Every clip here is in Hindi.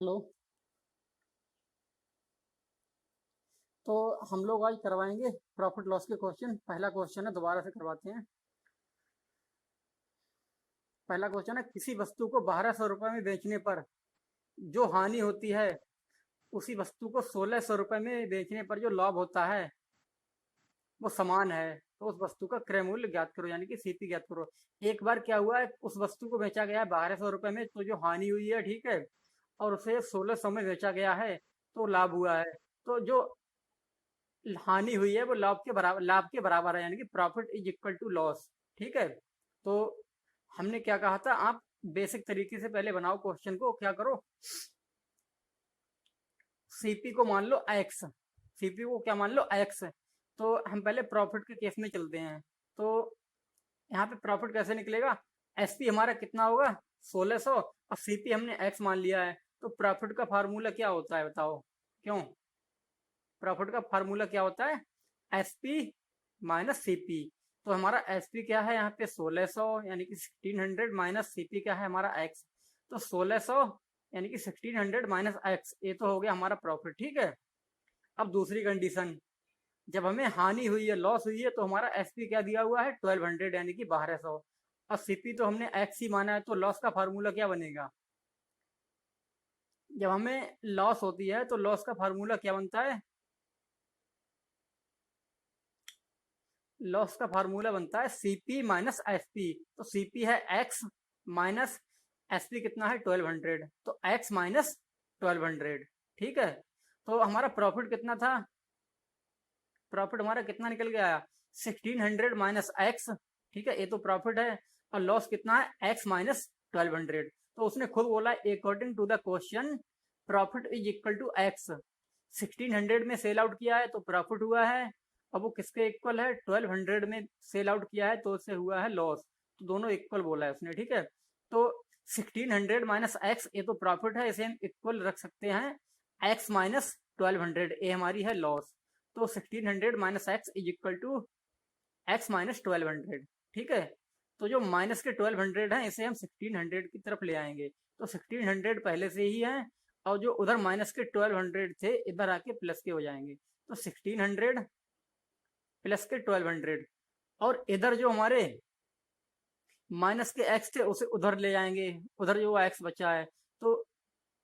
हेलो। तो हम लोग आज करवाएंगे प्रॉफिट लॉस के क्वेश्चन। पहला क्वेश्चन है, दोबारा से करवाते हैं। पहला क्वेश्चन है, किसी वस्तु को 1200 रुपये में बेचने पर जो हानि होती है, उसी वस्तु को 1600 रुपये में बेचने पर जो लाभ होता है वो समान है। तो उस वस्तु का क्रय मूल्य ज्ञात करो, यानी कि सीपी ज्ञात करो। एक बार क्या हुआ है, उस वस्तु को बेचा गया है 1200 रुपये में, तो जो हानि हुई है, ठीक है, और उसे 1600 में बेचा गया है तो लाभ हुआ है। तो जो हानि हुई है वो लाभ के बराबर है, यानी कि profit is equal to loss. ठीक है। तो हमने क्या कहा था, आप बेसिक तरीके से पहले बनाओ क्वेश्चन को। क्या करो, सीपी को मान लो एक्स। सीपी को क्या मान लो, एक्स। तो हम पहले प्रॉफिट के केस में चलते हैं। तो यहाँ पे प्रॉफिट कैसे निकलेगा, एसपी हमारा कितना होगा, 1600, और सीपी हमने एक्स मान लिया है। तो प्रॉफिट का फार्मूला क्या होता है बताओ, क्यों? प्रॉफिट का फार्मूला क्या होता है, एस पी माइनस सीपी। तो हमारा एस पी क्या है यहाँ पे, 1600, यानी कि 1600, माइनस सीपी क्या है हमारा एक्स। तो 1600 यानी कि 1600 माइनस एक्स, ये तो हो गया हमारा प्रॉफिट। ठीक है। अब दूसरी कंडीशन, जब हमें हानि हुई है, लॉस हुई है, तो हमारा एस पी क्या दिया हुआ है, 1200, यानी कि 1200। और सीपी तो हमने एक्स ही माना है, तो लॉस का फार्मूला क्या बनेगा, जब हमें लॉस होती है तो लॉस का फार्मूला क्या बनता है, लॉस का फार्मूला बनता है सीपी माइनस एसपी। तो सीपी है एक्स, माइनस एसपी कितना है, 1200, तो एक्स माइनस 1200। ठीक है। तो हमारा प्रॉफिट कितना था, प्रॉफिट हमारा कितना निकल गया, 1600 माइनस एक्स। ठीक है, ये तो प्रॉफिट है। और लॉस कितना है, एक्स माइनस 1200। तो उसने खुद बोला, according to the question profit is equal to x. 1600 में सेल आउट किया है तो प्रॉफिट हुआ है, अब वो किसके इक्वल है, 1200 में सेल आउट किया है तो उससे हुआ है लॉस। तो दोनों इक्वल बोला है उसने। ठीक है। तो 1600 माइनस एक्स, ये तो प्रॉफिट है, इसे हम इक्वल रख सकते हैं एक्स माइनस 1200, ये हमारी है लॉस। तो 1600 minus x is equal to x minus 1200। ठीक है। तो जो माइनस के 1200 है, इसे हम 1600 की तरफ ले आएंगे। तो 1600 पहले से ही है, और जो उधर माइनस के 1200 थे, इधर आके प्लस के हो जाएंगे। तो 1600 प्लस के 1200, और इधर जो हमारे माइनस के एक्स थे उसे उधर ले जाएंगे, उधर जो एक्स बचा है। तो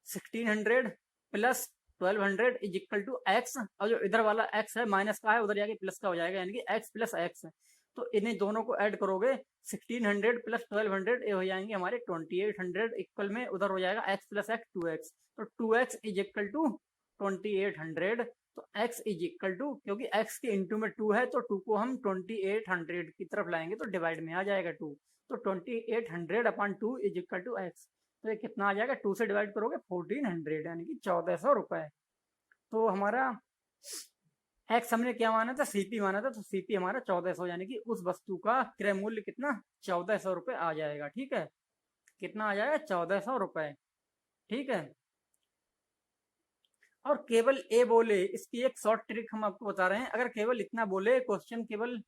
1600 plus 1200 is equal to x, और जो इधर वाला एक्स है माइनस का है, उधर जाके प्लस का हो जाएगा, यानी कि एक्स प्लस एक्स। तो इन्हें दोनों को ऐड करोगे, 1600 प्लस 1200 ये हो जाएंगे हमारे 2800, इक्वल में उधर हो जाएगा एक्स प्लस एक्स 2x। तो 2x इज इक्वल टू 2800। तो x इज इक्वल टू, क्योंकि x के इंटू में 2 है, तो 2 को हम 2800 की तरफ लाएंगे तो डिवाइड में आ जाएगा 2। तो 2800 upon 2 is equal to x. तो ये कितना आ जाएगा, 2 से डिवाइड करोगे 1400, यानी कि 1400 रुपए। तो हमारा एक्स हमने क्या माना था, सीपी माना था, तो सीपी हमारा 1400, यानी कि उस वस्तु का क्रय मूल्य कितना, 1400 रुपये आ जाएगा। ठीक है। कितना आ जाएगा, 1400 रुपये। ठीक है। और केवल ए बोले, इसकी एक शॉर्ट ट्रिक हम आपको बता रहे हैं। अगर केवल इतना बोले क्वेश्चन, केवल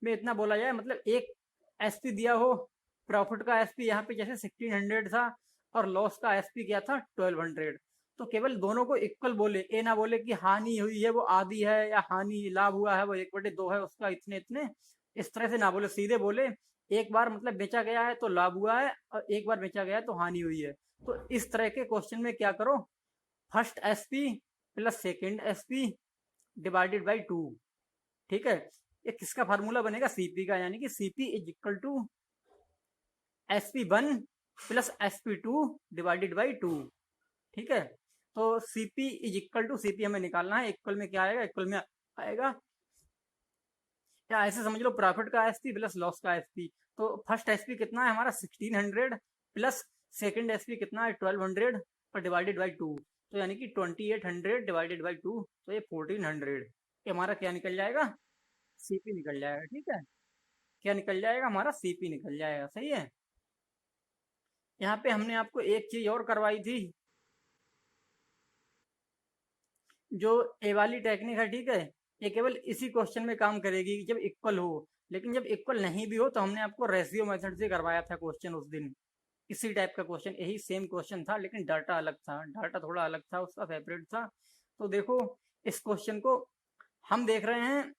में इतना बोला जाए, मतलब एक एसपी दिया हो, प्रॉफिट का एसपी यहाँ पे जैसे 1600 था, और लॉस का एसपी क्या था, 1200। तो केवल दोनों को इक्वल बोले, ए ना बोले कि हानि हुई है वो आधी है, या हानि लाभ हुआ है वो 1/2 है, उसका इतने इतने, इस तरह से ना बोले, सीधे बोले एक बार मतलब बेचा गया है तो लाभ हुआ है, और एक बार बेचा गया है तो हानि हुई है। तो इस तरह के क्वेश्चन में क्या करो, first SP plus second SP divided by 2। ठीक है। ये किसका फार्मूला बनेगा, सीपी का, यानी कि CP is equal to SP1 plus SP2 divided by 2। ठीक है। तो CP is equal to, CP हमें निकालना है, इक्वल में क्या आएगा, इक्वल में आएगा, या ऐसे समझ लो प्रॉफिट का एसपी प्लस लॉस का एसपी। तो फर्स्ट एसपी कितना है हमारा, 1600, प्लस सेकंड एसपी कितना है, 1200, और डिवाइडेड बाई 2। तो यानी कि 2800 डिवाइडेड बाई 2, तो ये 1400, ये हमारा क्या निकल जाएगा, सीपी निकल जाएगा। ठीक है। क्या निकल जाएगा, हमारा सीपी निकल जाएगा। सही है। यहाँ पे हमने आपको एक चीज और करवाई थी, जो ए वाली टेक्निक है। ठीक है। ये केवल इसी क्वेश्चन में काम करेगी जब इक्वल हो, लेकिन जब इक्वल नहीं भी हो तो हमने आपको रेशियो मेथड से करवाया था क्वेश्चन उस दिन। इसी टाइप का क्वेश्चन, यही सेम क्वेश्चन था लेकिन डाटा अलग था, डाटा थोड़ा अलग था, उसका सेपरेट था। तो देखो इस क्वेश्चन को हम देख रहे हैं,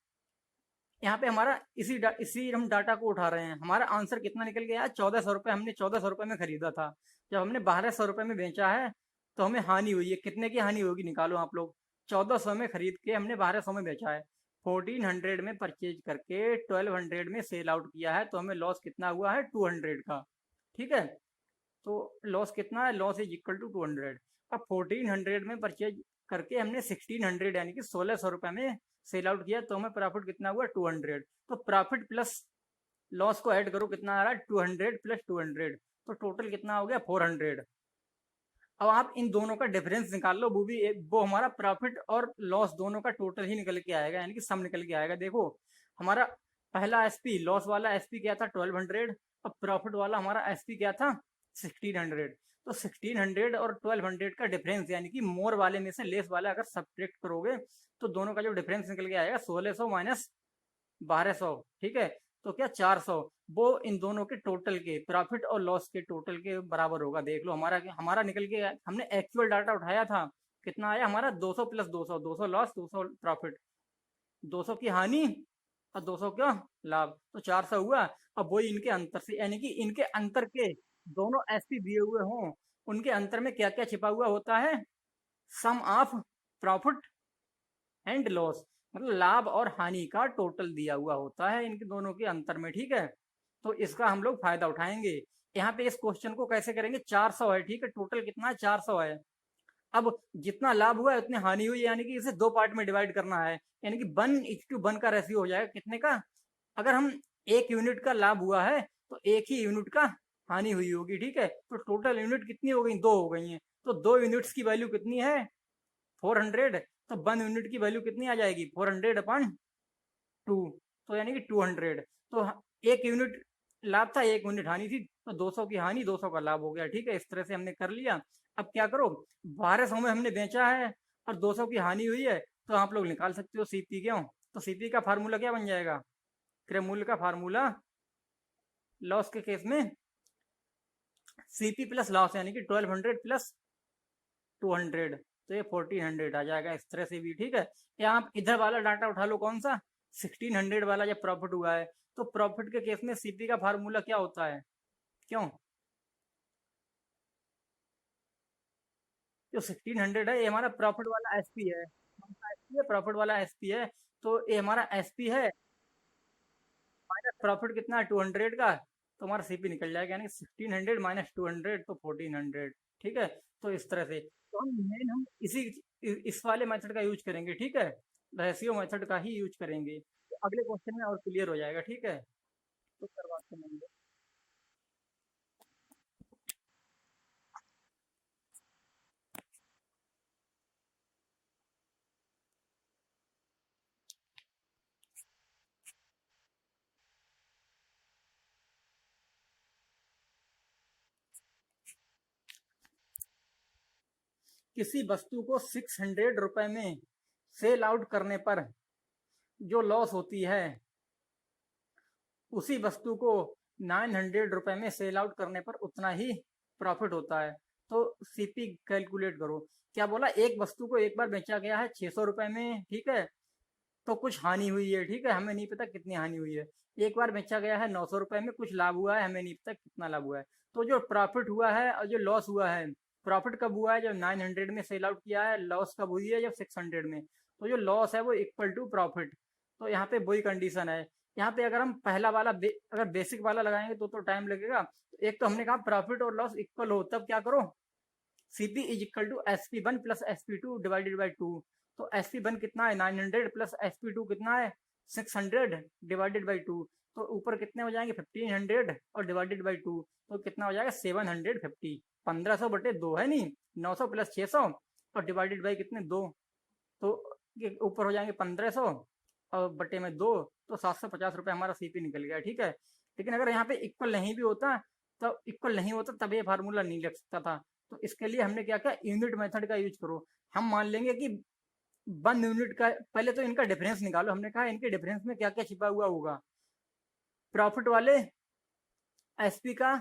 यहाँ पे हमारा इसी हम डाटा को उठा रहे हैं, हमारा आंसर कितना निकल गया? 1400 रुपये, हमने 1400 रुपये में खरीदा था, जब हमने 1200 रुपये में बेचा है तो हमें हानि हुई है। कितने की हानि होगी निकालो आप लोग। 1400 में खरीद के हमने 1200 में बेचा है, 1400 में परचेज करके 1200 में सेल आउट किया है, तो हमें लॉस कितना हुआ है? 200 का। ठीक है, तो लॉस कितना है? Loss is equal to 200। अब 1400 में परचेज करके हमने 1600 यानी कि 1600 रुपये में सेल आउट किया, तो हमें प्रॉफिट कितना हुआ? 200। तो प्रॉफिट प्लस लॉस को ऐड करो, कितना आ रहा है? 200 प्लस 200, तो टोटल कितना हो गया? 400। अब आप इन दोनों का डिफरेंस निकाल लो, वो हमारा प्रॉफिट और लॉस दोनों का टोटल ही निकल के आएगा, यानी कि सम निकल के आएगा। देखो हमारा पहला एसपी, लॉस वाला एसपी क्या था? 1200। अब प्रॉफिट वाला हमारा एसपी क्या था? 1600। तो 1600 और 1200 का डिफरेंस, यानी कि मोर वाले में से लेस वाला अगर सब्ट्रैक्ट करोगे तो दोनों का जो डिफरेंस निकल के आएगा 1600 माइनस 1200। ठीक है, तो क्या 400, वो इन दोनों के टोटल के, प्रॉफिट और लॉस के टोटल के बराबर होगा। देख लो हमारा हमारा निकल के, हमने एक्चुअल डाटा उठाया था, कितना आया हमारा? 200 प्लस 200, 200 लॉस 200 प्रॉफिट, 200 की हानि और 200 क्या लाभ, तो 400 हुआ। अब वही इनके अंतर से, यानी कि इनके अंतर के दोनों ऐसे दिए हुए हों, उनके अंतर में क्या क्या छिपा हुआ होता है? Sum of profit and loss, मतलब लाभ और हानि का टोटल दिया हुआ होता है इनके दोनों के अंतर में। ठीक है, तो इसका हम लोग फायदा उठाएंगे। यहाँ पे इस क्वेश्चन को कैसे करेंगे? 400 है, ठीक है, टोटल कितना है? 400 है। अब जितना लाभ हुआ है उतनी हानि हुई, यानी कि इसे दो पार्ट में डिवाइड करना है, यानी कि 1:1 का रेशियो हो जाएगा। कितने का? अगर हम 1 यूनिट का लाभ हुआ है तो 1 ही यूनिट का हानि हुई होगी। ठीक है, तो टोटल यूनिट कितनी हो गई? 2 हो गई हैं। तो 2 यूनिट्स की वैल्यू कितनी है? 400। तो 1 यूनिट की वैल्यू कितनी आ जाएगी? 400/2, तो यानी कि 200। तो 1 यूनिट लाभ था, 1 यूनिट हानि थी, तो 200 की हानि 200 का लाभ हो गया। ठीक है, इस तरह से हमने कर लिया। अब क्या करो, 1200 में हमने बेचा है और 200 की हानि हुई है, तो आप लोग निकाल सकते हो सीपी। क्यों? तो सीपी का फार्मूला क्या बन जाएगा? क्रय मूल्य का फार्मूला लॉस के केस में सीपी प्लस लॉस, यानी कि 1200 प्लस 200, तो ये 1400 आ जाएगा इस तरह से भी। ठीक है, या आप इधर वाला डाटा उठा लो, कौन सा? 1600 वाला, जब प्रॉफिट हुआ है तो प्रॉफिट के केस में सीपी का फार्मूला क्या होता है? क्यों? जो 1600 है ये हमारा प्रॉफिट वाला एसपी है, कौन सा एसपी है? प्रॉफिट वाला एसपी है। तो ये हमारा एसपी है, माइनस प्रॉफिट कितना है? 200 का, तो हमारा सीपी निकल जाएगा, यानी 1600 माइनस 200, तो 1400। ठीक है, तो इस तरह से, तो हम इसी इस वाले मेथड का यूज करेंगे। ठीक है, रेशियो मेथड का ही यूज करेंगे, तो अगले क्वेश्चन में और क्लियर हो जाएगा। ठीक है, तो करवाते हैं। किसी वस्तु को 600 रुपए में सेल आउट करने पर जो लॉस होती है, उसी वस्तु को 900 रुपए में सेल आउट करने पर उतना ही प्रॉफिट होता है। तो सीपी कैलकुलेट करो। क्या बोला? एक वस्तु को एक बार बेचा गया है 600 रुपए में, ठीक है, तो कुछ हानि हुई है। ठीक है, हमें नहीं पता कितनी हानि हुई है। एक बार बेचा गया है 900 रुपए में, कुछ लाभ हुआ है, हमें नहीं पता कितना लाभ हुआ है। तो जो प्रॉफिट हुआ है और जो लॉस हुआ है, प्रॉफिट कब हुआ है? जब 900 में सेल आउट किया है। लॉस कब हुई है? जब 600 में। तो जो लॉस है वो इक्वल टू प्रॉफिट। तो यहाँ पे वही कंडीशन है। यहाँ पे अगर हम पहला वाला अगर बेसिक वाला लगाएंगे तो टाइम लगेगा। एक तो हमने कहा प्रॉफिट और लॉस इक्वल हो, तब क्या करो, CP is equal to SP1 plus SP2 divided by 2। तो SP1 कितना है? 900 प्लस SP2 कितना है? 600 डिवाइडेड बाई 2। तो ऊपर कितने हो जाएंगे? 1500 और डिवाइडेड बाई 2, तो कितना हो जाएगा? 750। 1500/2 है नहीं, 900 प्लस 600 और डिवाइडेड बाई कितने? 2, तो ये ऊपर हो जाएंगे 1500 और बटे में 2, तो 750 रुपये हमारा सीपी निकल गया। ठीक है, लेकिन अगर यहाँ पे इक्वल नहीं भी होता, तो इक्वल नहीं होता तब ये फार्मूला नहीं लग सकता था। तो इसके लिए हमने क्या किया? यूनिट मेथड का यूज करो। हम मान लेंगे कि 1 यूनिट का, पहले तो इनका डिफरेंस निकालो। हमने कहा इनके डिफरेंस में क्या क्या छिपा हुआ होगा? प्रॉफिट वाले एसपी का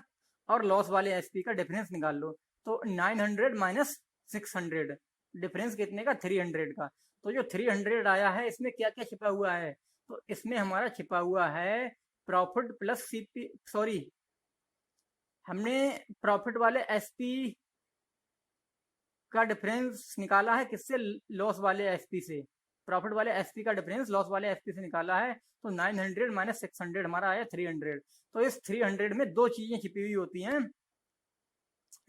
और लॉस वाले एसपी का डिफरेंस निकाल लो। तो 900 माइनस 600, डिफरेंस कितने का? 300 का। तो जो 300 आया है इसमें क्या क्या छिपा हुआ है? तो इसमें हमारा छिपा हुआ है प्रॉफिट प्लस सीपी, सॉरी, हमने प्रॉफिट वाले एसपी का डिफरेंस निकाला है किससे? लॉस वाले एसपी से। प्रॉफिट वाले एसपी का डिफरेंस लॉस वाले एसपी से निकाला है। तो 900 माइनस 600 हमारा आया 300। तो इस 300 में दो चीजें छिपी हुई होती हैं,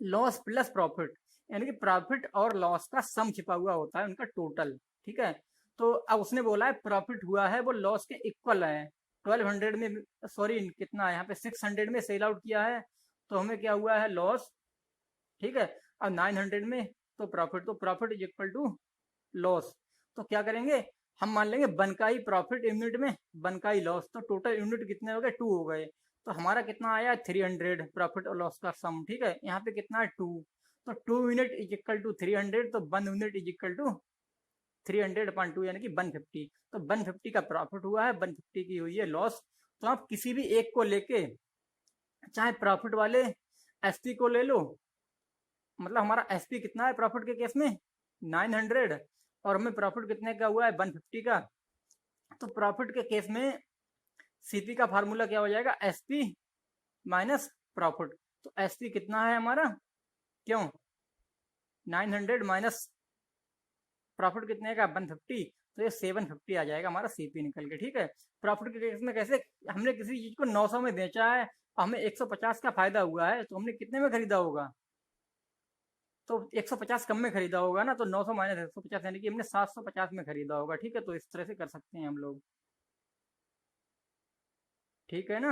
लॉस प्लस प्रॉफिट, यानी कि प्रॉफिट और लॉस का सम छिपा हुआ होता है, उनका टोटल। ठीक है। तो अब उसने बोला है प्रॉफिट हुआ है वो लॉस के इक्वल है। 1200 में, सॉरी कितना है यहाँ पे, 600 में सेल आउट किया है, तो हमें क्या हुआ है? लॉस। ठीक है। अब 900 में तो प्रॉफिट, तो profit is equal to loss. तो क्या करेंगे, हम मान लेंगे वन का ही प्रॉफिट यूनिट में, वन का ही लॉस, तो टोटल यूनिट कितने हो गए? 2 हो गए। तो हमारा कितना आया? 300 प्रॉफिट और लॉस का सम। ठीक है। यहाँ पे कितना है? 2। तो 2 यूनिट इज इक्वल टू 300, तो 1 unit is equal to 300 upon 2 यानी कि 150। तो 150 का प्रॉफिट हुआ है, 150 की हुई है लॉस। तो आप किसी भी एक को लेके, चाहे प्रॉफिट वाले एसपी को ले लो, मतलब हमारा एसपी कितना है प्रॉफिट के केस में? 900, और हमें प्रॉफिट कितने का हुआ है? 150 का। तो प्रॉफिट के केस में सीपी का फार्मूला क्या हो जाएगा? SP minus profit. तो एसपी कितना है हमारा? क्यों? 900 माइनस प्रॉफिट कितने का? 150। तो ये 750 आ जाएगा हमारा सीपी निकल के। ठीक है। प्रॉफिट के केस में कैसे, हमने किसी चीज को 900 में बेचा है, हमें 150 का फायदा हुआ है, तो हमने कितने में खरीदा होगा? तो 150 कम में खरीदा होगा ना, तो 900 माइनस 150 यानी कि हमने 750 में खरीदा होगा। ठीक है। तो इस तरह से कर सकते हैं हम लोग। ठीक है ना।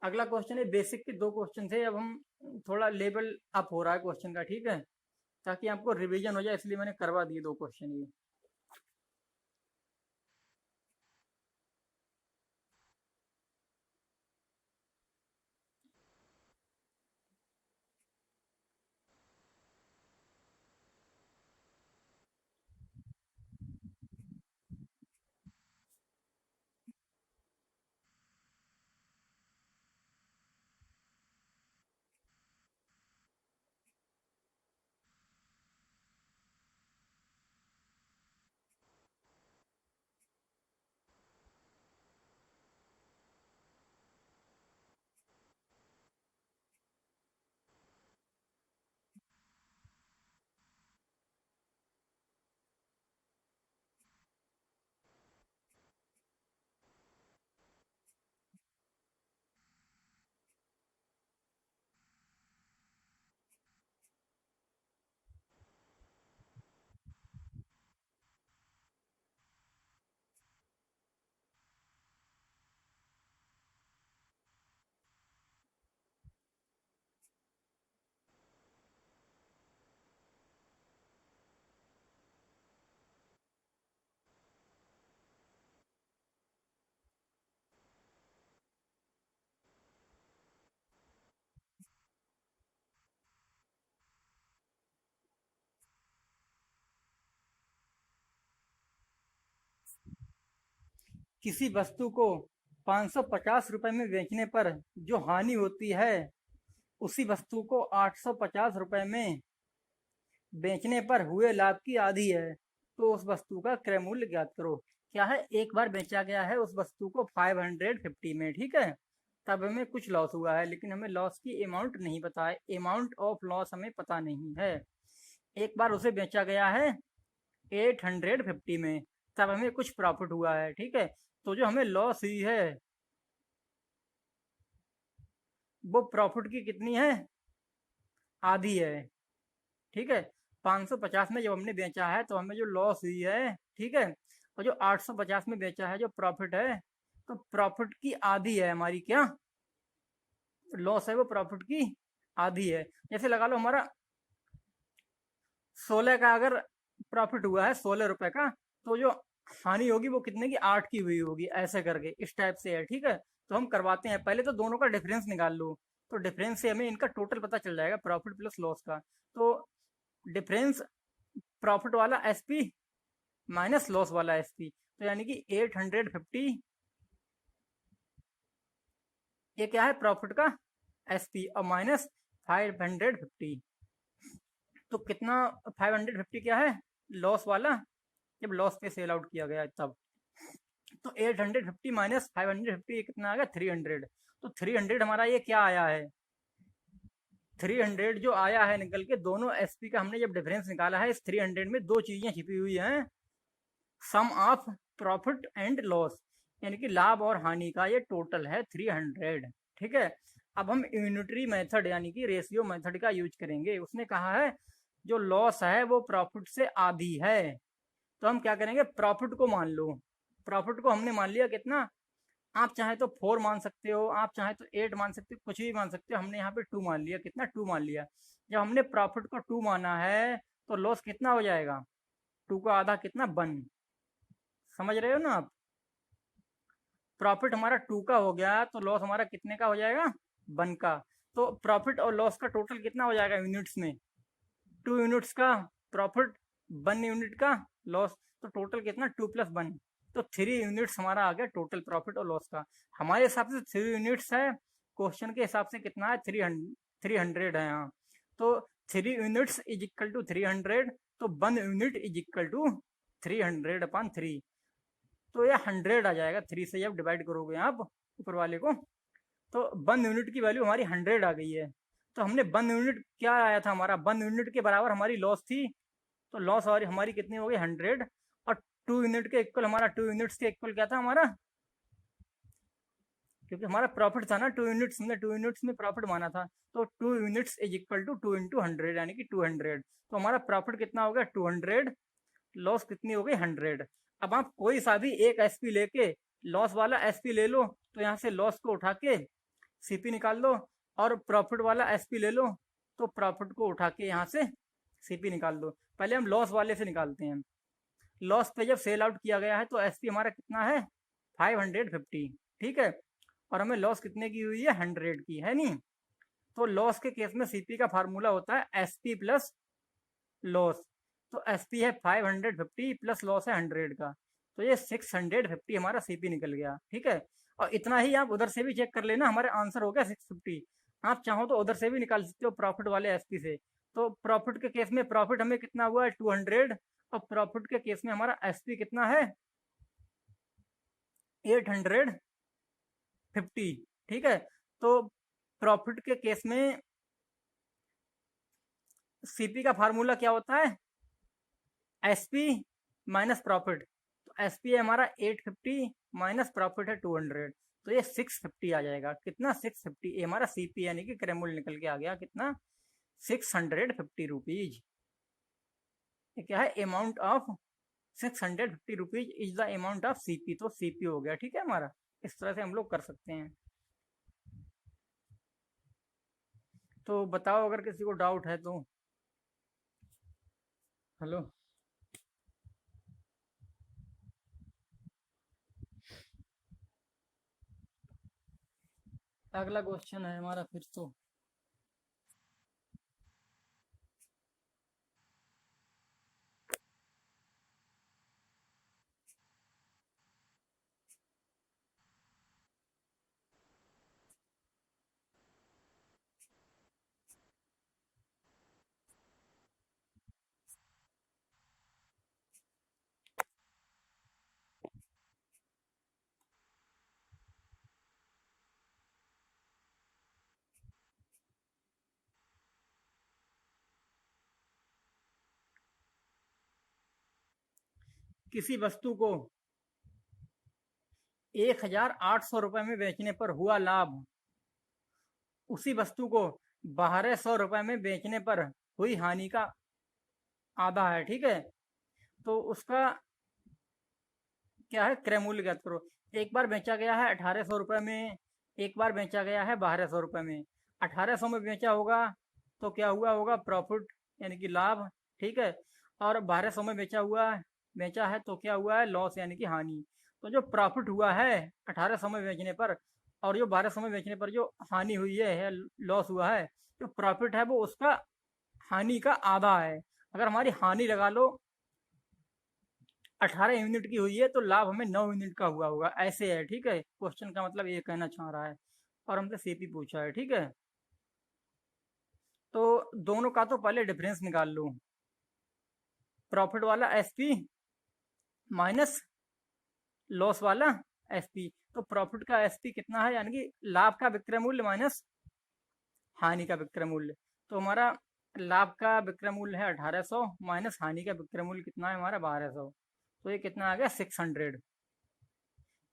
अगला क्वेश्चन है, बेसिक के दो क्वेश्चन थे, अब हम थोड़ा लेवल अप हो रहा है क्वेश्चन का। ठीक है। ताकि आपको रिवीजन हो जाए, इसलिए मैंने करवा दिए दो क्वेश्चन ये। किसी वस्तु को 550 रुपए में बेचने पर जो हानि होती है, उसी वस्तु को 850 रुपए में बेचने पर हुए लाभ की आधी है, तो उस वस्तु का क्रय मूल्य ज्ञात करो। क्या है, एक बार बेचा गया है उस वस्तु को 550 में। ठीक है। तब हमें कुछ लॉस हुआ है, लेकिन हमें लॉस की अमाउंट नहीं पता है, अमाउंट ऑफ लॉस हमें पता नहीं है। एक बार उसे बेचा गया है 850 में, तब हमें कुछ प्रॉफिट हुआ है। ठीक है। तो जो हमें लॉस हुई है वो प्रॉफिट की कितनी है? आधी है। ठीक है। 550 में जब हमने बेचा है तो हमें जो लॉस हुई है, ठीक है, और जो 850 में बेचा है जो प्रॉफिट है, तो प्रॉफिट की आधी है हमारी, क्या लॉस है वो प्रॉफिट की आधी है। जैसे लगा लो हमारा 16 का अगर प्रॉफिट हुआ है, 16 रुपए का, तो जो हानि होगी वो कितने की? 8 की हुई होगी, ऐसे करके इस टाइप से है। ठीक है। तो हम करवाते हैं, पहले तो दोनों का डिफरेंस निकाल लो, तो डिफरेंस से हमें इनका टोटल पता चल जाएगा, प्रॉफिट प्लस लॉस का। तो डिफरेंस प्रॉफिट वाला एसपी माइनस लॉस वाला एसपी, तो यानी कि 850, ये क्या है? प्रॉफिट का एसपी और माइनस 550। तो कितना 550 क्या है, लॉस वाला, जब लॉस पे सेल आउट किया गया है तब। तो 850 माइनस 550 कितना आ गया, 300। तो 300 हमारा ये क्या आया है, 300 जो आया है निकल के, दोनों एसपी का हमने जब डिफरेंस निकाला है, इस 300 में दो चीजें छिपी हुई हैं, सम ऑफ प्रॉफिट एंड लॉस, यानी कि लाभ और हानि का ये टोटल है 300। ठीक है, अब हम यूनिटरी मेथड यानी कि रेशियो मेथड का यूज करेंगे। उसने कहा है जो लॉस है वो प्रॉफिट से आधी है, तो हम क्या करेंगे, प्रॉफिट को मान लो। प्रॉफिट को हमने मान लिया कितना, आप चाहे तो 4 मान सकते हो, आप चाहे तो 8 मान सकते हो, कुछ भी मान सकते हो। हमने यहाँ पे 2 मान लिया, कितना 2 मान लिया। जब हमने प्रॉफिट को 2 माना है तो लॉस कितना हो जाएगा, 2 का आधा कितना 1। समझ रहे हो ना आप, प्रॉफिट हमारा 2 का हो गया तो लॉस हमारा कितने का हो जाएगा, 1 का। तो प्रॉफिट और लॉस का टोटल कितना हो जाएगा यूनिट्स में, 2 यूनिट्स का प्रॉफिट, 1 यूनिट का लॉस, तो टोटल कितना 2 + 1, तो 3 यूनिट्स हमारा आ गया टोटल प्रॉफिट और लॉस का। हमारे हिसाब से 3 यूनिट्स है, क्वेश्चन के हिसाब से कितना है, 300 है यहाँ। तो 3 यूनिट्स इज इक्वल टू 300, तो 1 यूनिट इज इक्वल टू 300/3। तो ये 100 आ जाएगा, 3 से जब डिवाइड करोगे आप ऊपर वाले को, तो 1 यूनिट की वैल्यू हमारी 100 आ गई है। तो हमने 1 यूनिट क्या आया था हमारा, 1 यूनिट के बराबर हमारी लॉस थी, तो लॉस हमारी कितनी हो गई 100। और 2 यूनिट के इक्वल, हमारा 2 यूनिट्स के इक्वल क्या था हमारा, क्योंकि हमारा प्रॉफिट था ना 2 यूनिट्स, हमने 2 यूनिट्स में प्रॉफिट माना था, तो 2 यूनिट्स इज इक्वल टू 2 × 100 यानी कि 200। तो हमारा प्रॉफिट कितना हो गया 200, लॉस कितनी हो गई 100। अब आप कोई सा भी एक एसपी लेके लॉस वाला एसपी ले लो, तो यहाँ से लॉस को उठा के सीपी निकाल लो, और प्रॉफिट वाला एसपी ले लो तो प्रॉफिट को उठा के यहाँ से सीपी निकाल दो। पहले हम लॉस वाले से निकालते हैं। लॉस पे जब सेल आउट किया गया है तो एसपी हमारा कितना है 550, ठीक है, और हमें लॉस कितने की हुई है 100 की, है नहीं। तो लॉस के केस में सीपी का फार्मूला होता है एसपी प्लस लॉस। तो एसपी है 550 प्लस लॉस है 100 का, तो ये 650 हमारा सीपी निकल गया। ठीक है, और इतना ही आप उधर से भी चेक कर लेना, हमारा आंसर हो गया 650। आप चाहो तो उधर से भी निकाल सकते हो प्रॉफिट वाले एसपी से। तो प्रॉफिट के केस में प्रॉफिट हमें कितना हुआ है 200, और प्रॉफिट के केस में हमारा एसपी कितना है 850। ठीक है, तो प्रॉफिट के केस में सीपी का फार्मूला क्या होता है, एसपी माइनस प्रॉफिट। तो एसपी है हमारा 850 माइनस प्रॉफिट है 200, तो ये 650 आ जाएगा। कितना 650, ये हमारा सीपी यानी कि क्रैमूल निकल के आ गया कितना 650 रुपीज। ये क्या है, amount of 650 rupees is the amount of CP, तो सीपी हो गया। ठीक है हमारा, इस तरह से हम लोग कर सकते हैं। तो बताओ अगर किसी को डाउट है तो। हेलो, अगला क्वेश्चन है हमारा फिर तो। किसी वस्तु को 1800 रुपए में बेचने पर हुआ लाभ, उसी वस्तु को 1200 रुपए में बेचने पर हुई हानि का आधा है। ठीक है, तो उसका क्या है, क्रय मूल्य ज्ञात करो। एक बार बेचा गया है 1800 रुपए में, एक बार बेचा गया है 1200 रुपए में। 1800 में बेचा होगा तो क्या हुआ होगा, प्रॉफिट यानी कि लाभ। ठीक है, और 1200 में बेचा है तो क्या हुआ है, लॉस यानी कि हानि। तो जो प्रॉफिट हुआ है 1800 में बेचने पर, और जो 1200 में बेचने पर जो हानि हुई है लॉस हुआ है, जो प्रॉफिट है वो उसका हानि का आधा है। अगर हमारी हानि लगा लो 18 यूनिट की हुई है तो लाभ हमें 9 यूनिट का हुआ होगा, ऐसे है। ठीक है, क्वेश्चन का मतलब ये कहना चाह रहा है, और हमसे सीपी पूछा है। ठीक है, तो दोनों का तो पहले डिफरेंस निकाल लो। प्रॉफिट वाला एसपी माइनस लॉस वाला एसपी। तो प्रॉफिट का एसपी कितना है, यानी कि लाभ का विक्रय मूल्य माइनस हानि का विक्रय मूल्य। तो हमारा लाभ का विक्रय मूल्य है 1800 माइनस हानि का विक्रय मूल्य कितना है हमारा 1200। तो ये कितना आ गया 600।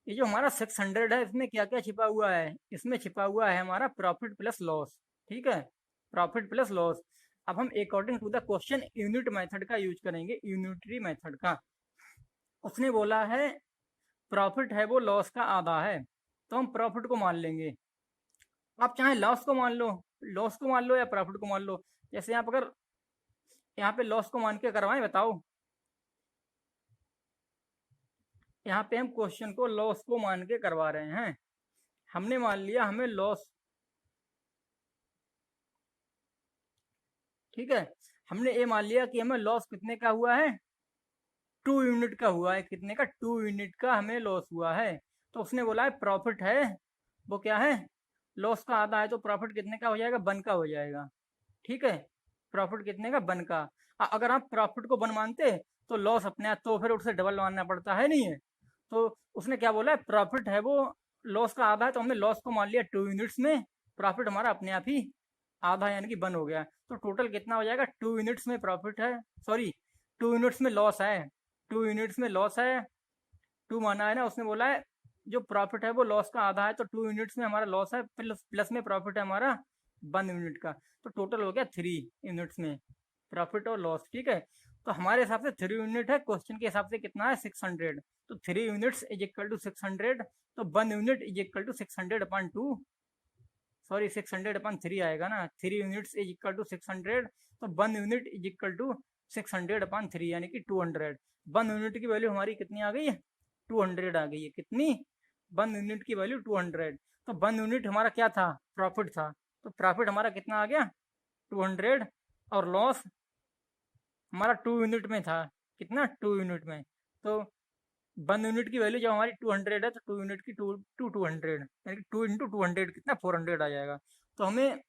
ये जो हमारा 600 है, इसमें क्या क्या छिपा हुआ है, इसमें छिपा हुआ है हमारा प्रॉफिट प्लस लॉस। ठीक है, प्रॉफिट प्लस लॉस। अब हम according to the question unit method का यूज करेंगे, यूनिटरी मेथड का। उसने बोला है प्रॉफिट है वो लॉस का आधा है, तो हम प्रॉफिट को मान लेंगे। आप चाहे लॉस को मान लो, लॉस को मान लो या प्रॉफिट को मान लो। जैसे आप अगर यहाँ पे लॉस को मान के करवाएं, बताओ। यहाँ पे हम क्वेश्चन को लॉस को मान के करवा रहे हैं। हमने मान लिया हमें लॉस, ठीक है, हमने ये मान लिया कि हमें लॉस कितने का हुआ है, 2 यूनिट का हुआ है। कितने का, 2 यूनिट का हमें लॉस हुआ है। तो उसने बोला है प्रॉफिट है वो क्या है, लॉस का आधा है। तो प्रॉफिट कितने का हो जाएगा, 1 का हो जाएगा। ठीक है, प्रॉफिट कितने का, 1 का। अगर आप प्रॉफिट को 1 मानते तो लॉस अपने आप, तो फिर उससे डबल मानना पड़ता है, नहीं है। तो उसने क्या बोला है, प्रॉफिट है वो लॉस का आधा है। तो हमने लॉस को मान लिया 2 यूनिट्स में, प्रॉफिट हमारा अपने आप ही आधा यानी कि 1 हो गया। तो टोटल कितना हो जाएगा, 2 यूनिट्स में प्रॉफिट है, सॉरी 2 यूनिट्स में लॉस है, 2 यूनिट्स में लॉस है। 2 माना है ना, उसने बोला है जो प्रॉफिट है वो लॉस का आधा है। तो 2 यूनिट्स में हमारा लॉस है, प्लस प्लस में प्रॉफिट है हमारा 1 यूनिट का। तो टोटल हो गया 3 यूनिट्स में प्रॉफिट और लॉस। ठीक है, तो हमारे हिसाब से 3 यूनिट है, क्वेश्चन के हिसाब से कितना है 600। तो 3 यूनिट्स इज इक्वल टू 600। तो 1 unit is equal to 600/2, sorry 600/3 आएगा ना। 3 यूनिट्स इज इक्वल टू 600। तो 1 यूनिट इज इक्वल टू 600/3 यानी कि 200। 1 यूनिट की वैल्यू हमारी कितनी आ गई है, 200 आ गई है। कितनी, 1 यूनिट की वैल्यू 200। तो 1 यूनिट हमारा क्या था, प्रॉफिट था। तो प्रॉफिट हमारा कितना आ गया, 200। और लॉस हमारा 2 यूनिट में था, कितना, 2 यूनिट में। तो 1 यूनिट की वैल्यू जब हमारी 200 है, तो 2 यूनिट की 200 यानी कि 2 × 200 कितना, 400 आ जाएगा। तो हमें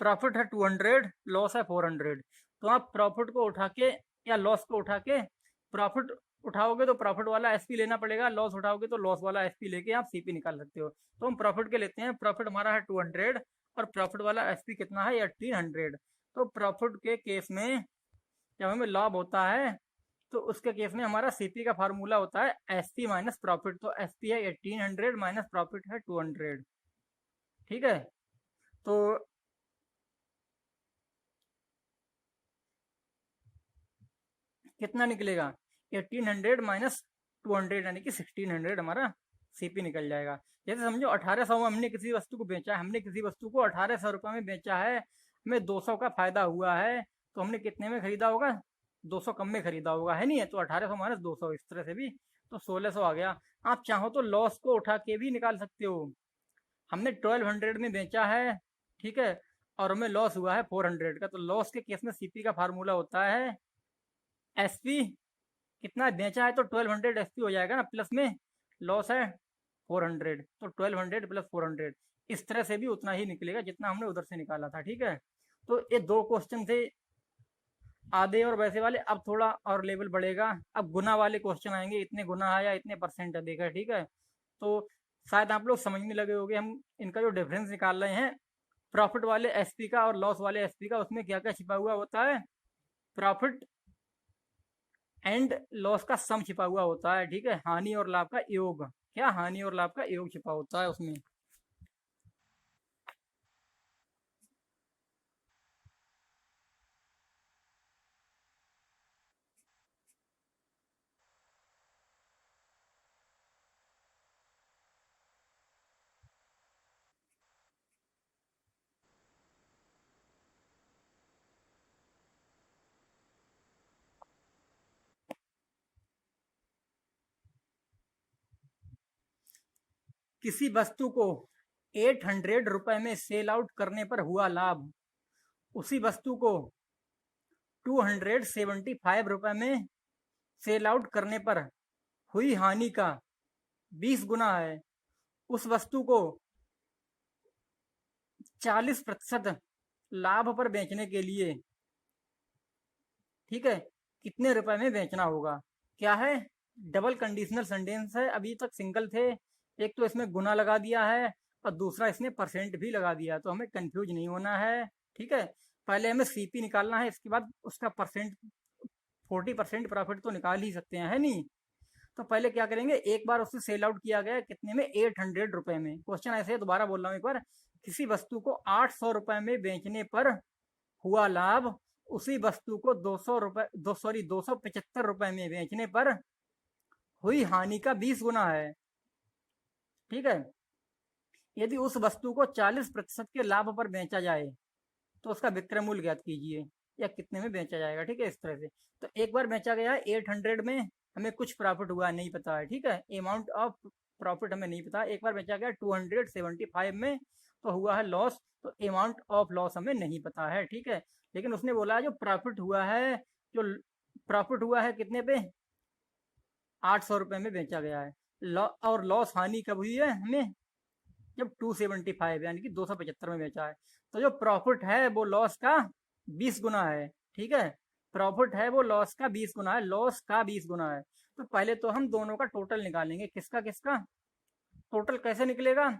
प्रॉफिट है 200, लॉस है 400। तो आप प्रॉफिट को उठा के या लॉस को उठा के, प्रॉफिट उठाओगे तो प्रॉफिट वाला एसपी लेना पड़ेगा, लॉस उठाओगे तो लॉस वाला एसपी लेके आप सीपी निकाल सकते हो। तो हम प्रॉफिट के लेते हैं, प्रॉफिट हमारा है 200 और प्रॉफिट वाला एसपी कितना है, 1800। तो प्रॉफिट के केस में जब हमें लाभ होता है, तो उसके केस में हमारा सीपी का फार्मूला होता है एसपी माइनस प्रॉफिट। तो एसपी है 1800 माइनस प्रॉफिट है 200। ठीक है, तो कितना निकलेगा, 1800 माइनस 200 यानी कि 1600 हमारा सीपी निकल जाएगा। जैसे समझो 1800 में हमने किसी वस्तु को बेचा है, हमने किसी वस्तु को 1800 रुपये में बेचा है, हमें 200 का फायदा हुआ है। तो हमने कितने में खरीदा होगा, 200 कम में खरीदा होगा, है नहीं है। तो 1800 माइनस 200 इस तरह से भी, तो 1600 आ गया। आप चाहो तो लॉस को उठा के भी निकाल सकते हो। हमने 1200 में बेचा है, ठीक है, और हमें लॉस हुआ है 400 का। तो लॉस के केस में सीपी का फार्मूला होता है एसपी, कितना बेचा है तो 1200 एसपी हो जाएगा ना, प्लस में लॉस है 400। तो 1200 प्लस 400 इस तरह से भी उतना ही निकलेगा जितना हमने उधर से निकाला था। ठीक है, तो ये दो क्वेश्चन थे, आधे और वैसे वाले। अब थोड़ा और लेवल बढ़ेगा, अब गुना वाले क्वेश्चन आएंगे, इतने गुना है या इतने परसेंट है देखा। ठीक है, तो शायद आप लोग समझने लगे होंगे हम इनका जो डिफरेंस निकाल रहे हैं, प्रॉफिट वाले एसपी का और लॉस वाले एसपी का, उसमें क्या क्या छिपा हुआ होता है, प्रॉफिट एंड लॉस का सम छिपा हुआ होता है। ठीक है, हानि और लाभ का योग, क्या, हानि और लाभ का योग छिपा होता है उसमें। किसी वस्तु को 800 रुपए में सेल आउट करने पर हुआ लाभ, उसी वस्तु को 275 रुपए में सेल आउट करने पर हुई हानि का 20 गुना है। उस वस्तु को 40% लाभ पर बेचने के लिए, ठीक है, कितने रुपए में बेचना होगा। क्या है, डबल कंडीशनल सेंटेंस है, अभी तक सिंगल थे। एक तो इसमें गुना लगा दिया है और दूसरा इसने परसेंट भी लगा दिया, तो हमें कंफ्यूज नहीं होना है। ठीक है, पहले हमें सीपी निकालना है, इसके बाद उसका परसेंट, 40% प्रॉफिट तो निकाल ही सकते हैं, है नहीं। तो पहले क्या करेंगे, एक बार उससे सेल आउट किया गया कितने में, 800 रुपए में। क्वेश्चन ऐसे है, दोबारा बोल रहा हूँ एक बार, किसी वस्तु को 800 रुपए में बेचने पर हुआ लाभ, उसी वस्तु को 200 रुपए, 275 रुपए में बेचने पर हुई हानि का 20 गुना है। ठीक है, यदि उस वस्तु को 40% के लाभ पर बेचा जाए तो उसका विक्रय मूल्य ज्ञात कीजिए, या कितने में बेचा जाएगा। ठीक है, इस तरह से। तो एक बार बेचा गया है 800 में, हमें कुछ प्रॉफिट हुआ नहीं पता है। ठीक है, अमाउंट ऑफ प्रॉफिट हमें नहीं पता। एक बार बेचा गया 275 में, तो हुआ है लॉस, तो अमाउंट ऑफ लॉस हमें नहीं पता है। ठीक है, लेकिन उसने बोला है जो प्रॉफिट हुआ है, जो प्रॉफिट हुआ है कितने पे, 800 रुपए में बेचा गया है। और लॉस, हानि कब हुई है हमें, जब 275 यानी कि 275 में बेचा है। तो जो प्रॉफिट है वो लॉस का 20 गुना है। ठीक है, प्रॉफिट है वो लॉस का 20 गुना है, लॉस का 20 गुना है। तो पहले तो हम दोनों का टोटल निकालेंगे, किसका किसका टोटल कैसे निकलेगा,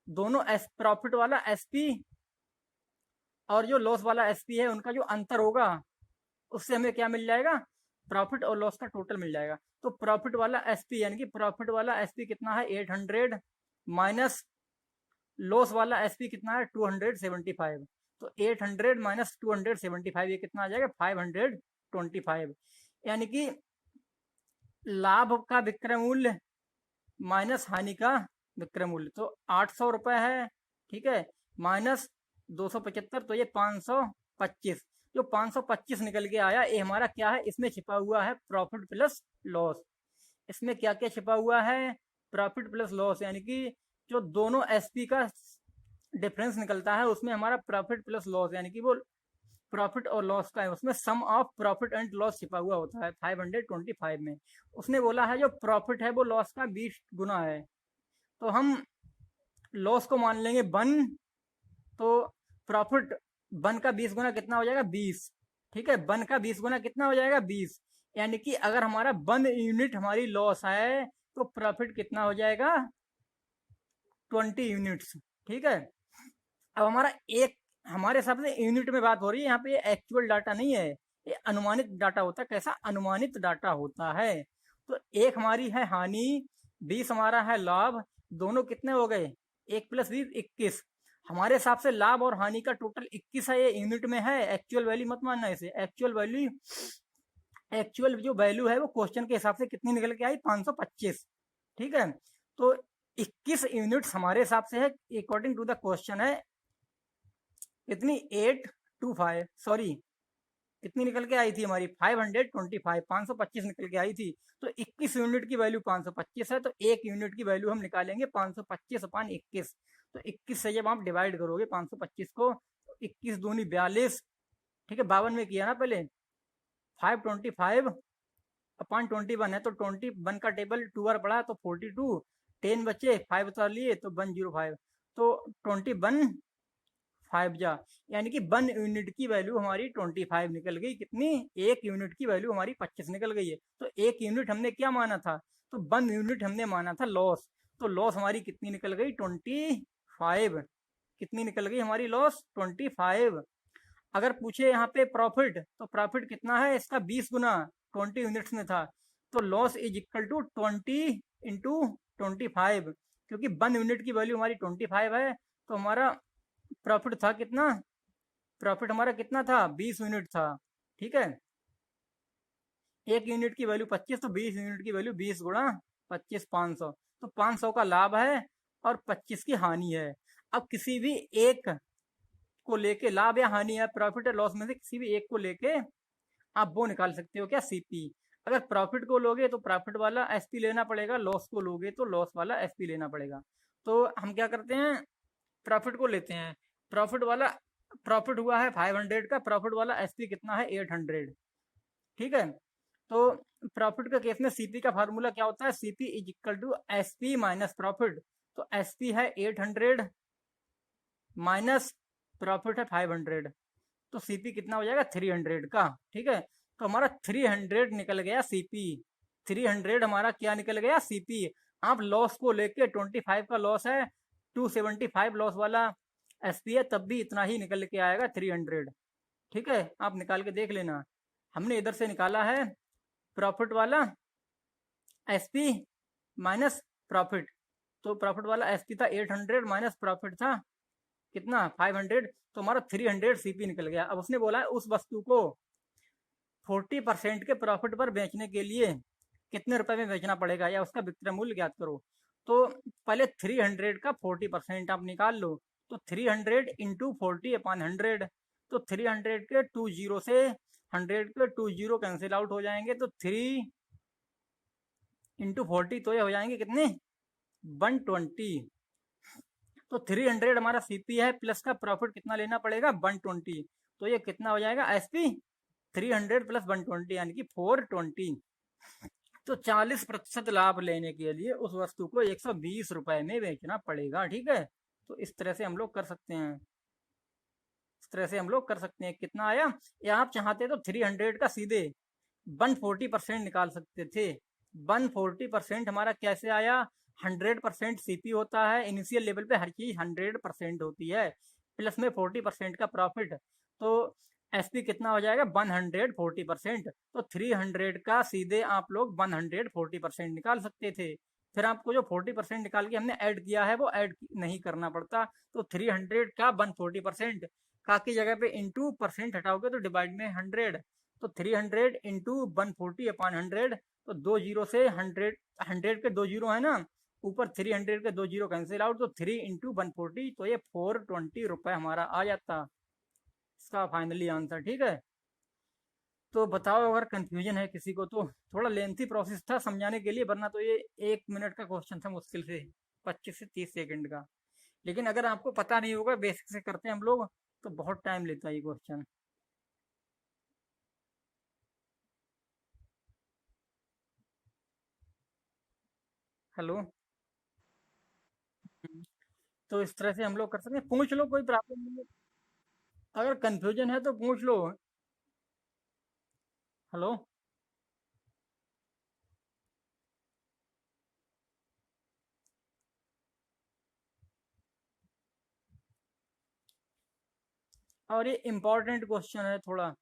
दोनों प्रॉफिट वाला एसपी और जो लॉस वाला एसपी है उनका जो अंतर होगा, उससे हमें क्या मिल जाएगा, प्रॉफिट और लॉस का टोटल मिल जाएगा। तो प्रॉफिट वाला एसपी यानी कि प्रॉफिट वाला एसपी कितना है, 800, माइनस लॉस वाला एसपी कितना है, 275। तो 800 माइनस 275 ये कितना आ जाएगा, 525। यानी कि लाभ का विक्रय मूल्य माइनस हानि का विक्रय मूल्य, तो 800 रुपए है। ठीक है, माइनस 275, तो ये 525। जो 525 निकल के आया, ये हमारा क्या है, इसमें छिपा हुआ है प्रॉफिट प्लस लॉस। इसमें क्या क्या छिपा हुआ है, प्रॉफिट प्लस लॉस, यानी कि जो दोनों एसपी का डिफरेंस निकलता है उसमें हमारा प्रॉफिट प्लस लॉस, यानी कि वो प्रॉफिट और लॉस का है, उसमें सम ऑफ प्रॉफिट एंड लॉस छिपा हुआ होता है 525 में। उसने बोला है जो प्रॉफिट है वो लॉस का 20 गुना है, तो हम लॉस को मान लेंगे 1, तो प्रॉफिट 1 का 20 गुना कितना हो जाएगा, 20। ठीक है, 1 का 20 गुना कितना हो जाएगा, 20। यानी कि अगर हमारा 1 यूनिट हमारी लॉस है तो प्रॉफिट कितना हो जाएगा, 20 यूनिट्स। ठीक है, अब हमारा एक, हमारे हिसाब से यूनिट में बात हो रही है, यहाँ पे एक्चुअल डाटा नहीं है, ये अनुमानित डाटा होता है। कैसा, अनुमानित डाटा होता है। तो एक हमारी है हानि, 20 हमारा है लाभ, दोनों कितने हो गए, 1 + 20 21। हमारे हिसाब से लाभ और हानि का टोटल 21 है, ये यूनिट में है, एक्चुअल वैल्यू मत मानना इसे। एक्चुअल वैल्यू, एक्चुअल जो वैल्यू है वो क्वेश्चन के हिसाब से कितनी निकल के आई, 525। ठीक है, तो 21 यूनिट्स हमारे हिसाब से है, अकॉर्डिंग टू द क्वेश्चन है कितनी, 825, सॉरी कितनी निकल के आई थी हमारी, 525, 525 निकल के आई थी। तो 21 यूनिट की वैल्यू 525 है, तो एक यूनिट की वैल्यू हम निकालेंगे 525/21। तो 21 से जब आप डिवाइड करोगे 525 को, तो 21 दूनी 42। ठीक है, 52 में किया ना पहले, 525/21 है, तो 21 का टेबल 2 बार पड़ा तो 42, 10 बचे, 5 उतार लिए तो 105, तो 21 5 जा, यानी कि 1 यूनिट की वैल्यू हमारी 25 निकल गई। कितनी, एक यूनिट की वैल्यू हमारी 25 निकल गई है। तो एक यूनिट हमने क्या माना था, तो 1 यूनिट हमने माना था लॉस, तो लॉस हमारी कितनी निकल गई, 25। कितनी निकल गई हमारी लॉस, 25। अगर पूछे यहाँ पे प्रॉफिट, तो प्रॉफिट कितना है इसका, 20 गुना, 20 यूनिट्स में था, तो loss is equal to 20 into 25, क्योंकि 1 यूनिट की वैल्यू हमारी 25 है, तो हमारा प्रॉफिट था कितना, प्रॉफिट हमारा कितना था, 20 यूनिट था। ठीक है, एक यूनिट की वैल्यू 25, तो 20 यूनिट की वैल्यू 20 गुणा 25, 500। तो 500 का लाभ है और 25 की हानि है। अब किसी भी एक को लेके, लाभ या हानि है, प्रॉफिट या लॉस में से किसी भी एक को लेके आप वो निकाल सकते हो, क्या, सीपी। अगर प्रॉफिट को लोगे तो प्रॉफिट वाला एसपी लेना पड़ेगा, लॉस को लोगे तो लॉस वाला एसपी लेना पड़ेगा। तो हम क्या करते हैं, प्रॉफिट को लेते हैं। प्रॉफिट वाला, प्रॉफिट हुआ है 500 का, प्रॉफिट वाला एसपी कितना है, 800। ठीक है, तो प्रॉफिट के केस में सीपी का फार्मूला क्या होता है, CP is equal to SP minus profit. तो एसपी है 800 माइनस प्रॉफिट है 500, तो सीपी कितना हो जाएगा 300 का। ठीक है, तो हमारा 300 निकल गया सीपी। 300 हमारा क्या निकल गया सीपी। आप लॉस को लेके 25 का लॉस है, 275 लॉस वाला एसपी है, तब भी इतना ही निकल के आएगा 300। ठीक है, आप निकाल के देख लेना। हमने इधर से निकाला है प्रॉफिट वाला एसपी माइनस प्रॉफिट, तो प्रॉफिट वाला एसपी था 800 माइनस प्रॉफिट था कितना 500, तो हमारा 300 सीपी निकल गया। अब उसने बोला है उस वस्तु को 40% के प्रॉफिट पर बेचने के लिए कितने रुपए में बेचना पड़ेगा, या उसका विक्रय मूल्य ज्ञात करो। तो पहले 300 का 40% आप निकाल लो, तो 300 इंटू 40/100, तो 300 के 2 जीरो से 100 के 2 जीरो कैंसिल आउट हो जाएंगे, तो 3 इंटू 40 तो ये हो जाएंगे कितने 120। तो 300 हमारा सीपी है, प्लस का प्रॉफिट कितना लेना पड़ेगा 120, तो ये कितना हो जाएगा एसपी 300 प्लस 120 यानी कि 420। तो 40% लाभ लेने के लिए उस वस्तु को 120 रुपए में बेचना पड़ेगा। ठीक है, तो इस तरह से हम लोग कर सकते हैं, इस तरह से हम लोग कर सकते हैं। कितना आया, या आप चाहते तो 300 का सीधे 140% निकाल सकते थे। 140% हमारा कैसे आया, 100% सीपी होता है, इनिशियल लेवल पे हर चीज 100% होती है, प्लस में 40% का प्रॉफिट, तो एसपी कितना हो जाएगा 140%। तो 300 का सीधे आप लोग 140% निकाल सकते थे। फिर आपको जो 40% निकाल के हमने ऐड किया है वो ऐड नहीं करना पड़ता। तो 300 का 140% का की जगह पे इंटू परसेंट हटाओगे तो डिवाइड में 100, तो 300 इंटू 140/100, तो 2 जीरो से 100, 100 के 2 जीरो है ना, ऊपर 300 के 2 जीरो कैंसिल आउट, तो 3 इंटू 140, तो ये 420 रुपए हमारा आ जाता इसका फाइनली आंसर। ठीक है, तो बताओ अगर कंफ्यूजन है किसी को तो। थोड़ा लेंथी प्रोसेस था समझाने के लिए, वरना तो ये 1 मिनट का क्वेश्चन था मुश्किल से 25 से 30 सेकंड का। लेकिन अगर आपको पता नहीं होगा, बेसिक से करते हैं हम लोग, तो बहुत टाइम लेता है ये क्वेश्चन। हेलो। तो इस तरह से हम लोग कर सकते हैं, पूछ लो कोई प्रॉब्लम नहीं है, अगर कंफ्यूजन है तो पूछ लो। हेलो। और ये इम्पोर्टेंट क्वेश्चन है थोड़ा।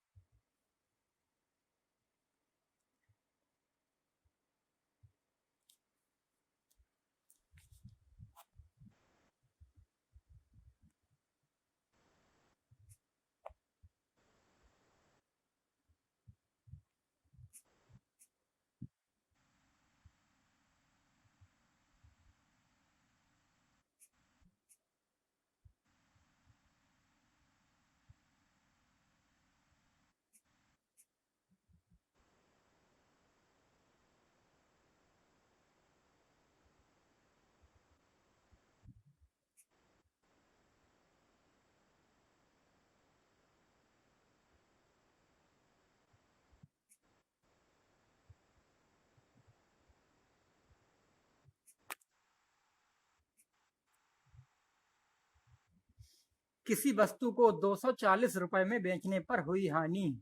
किसी वस्तु को 240 रुपए में बेचने पर हुई हानि,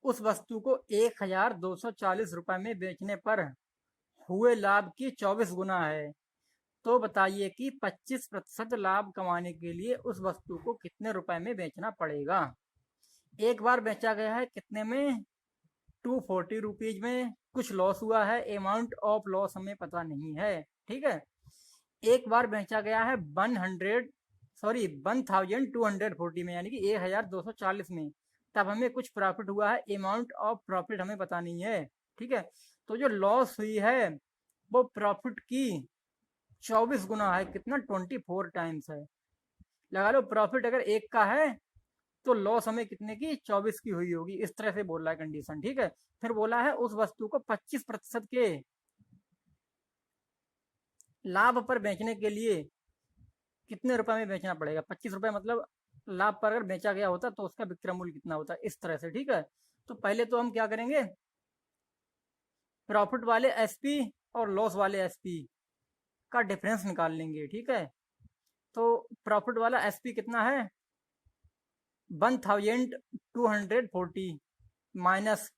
उस वस्तु को 1240 रुपए में बेचने पर हुए लाभ की 24 गुना है। तो बताइए कि 25% लाभ कमाने के लिए उस वस्तु को कितने रुपए में बेचना पड़ेगा। एक बार बेचा गया है कितने में, 240 रुपीज में। कुछ लॉस हुआ है, अमाउंट ऑफ लॉस हमें पता नहीं है। ठीक है, एक बार बेचा गया है 1240 में, यानी कि 1240 में, तब हमें कुछ प्रॉफिट हुआ है, अमाउंट ऑफ प्रॉफिट हमें पता नहीं है। ठीक है, तो जो लॉस हुई है वो प्रॉफिट की 24 गुना है, कितना 24 टाइम्स है। लगा लो प्रॉफिट अगर एक का है तो लॉस हमें कितने की 24 की हुई होगी, इस तरह से बोल रहा है कंडीशन। ठीक है, फिर बोला है उस वस्तु को 25% के लाभ पर बेचने के लिए कितने रुपए में बेचना पड़ेगा। 25 रुपए मतलब लाभ पर अगर बेचा गया होता तो उसका विक्रय मूल्य कितना होता, इस तरह से। ठीक है, तो पहले तो हम क्या करेंगे, प्रॉफिट वाले एसपी और लॉस वाले एसपी का डिफरेंस निकाल लेंगे। ठीक है, तो प्रॉफिट वाला एसपी कितना है 1240 माइनस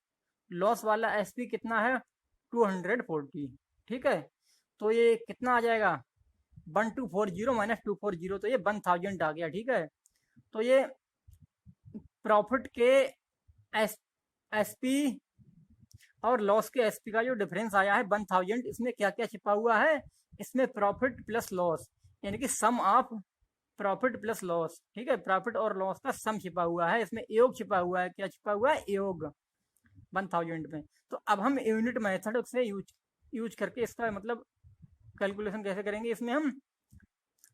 लॉस वाला एसपी कितना है 240। ठीक है, तो ये कितना आ जाएगा 1240 माइनस 240, तो ये 1000 आ गया। ठीक है, तो ये प्रॉफिट के एस एसपी और लॉस के एसपी का जो डिफरेंस आया है 1000, इसमें क्या क्या छिपा हुआ है, इसमें प्रॉफिट प्लस लॉस यानी कि सम ऑफ प्रॉफिट प्लस लॉस। ठीक है, प्रॉफिट और लॉस का सम छिपा हुआ है, इसमें योग छिपा हुआ है। क्या छिपा हुआ है, योग 1000 में। तो अब हम यूनिट मेथड से यूज करके इसका मतलब कैलकुलेशन कैसे करेंगे। इसमें हम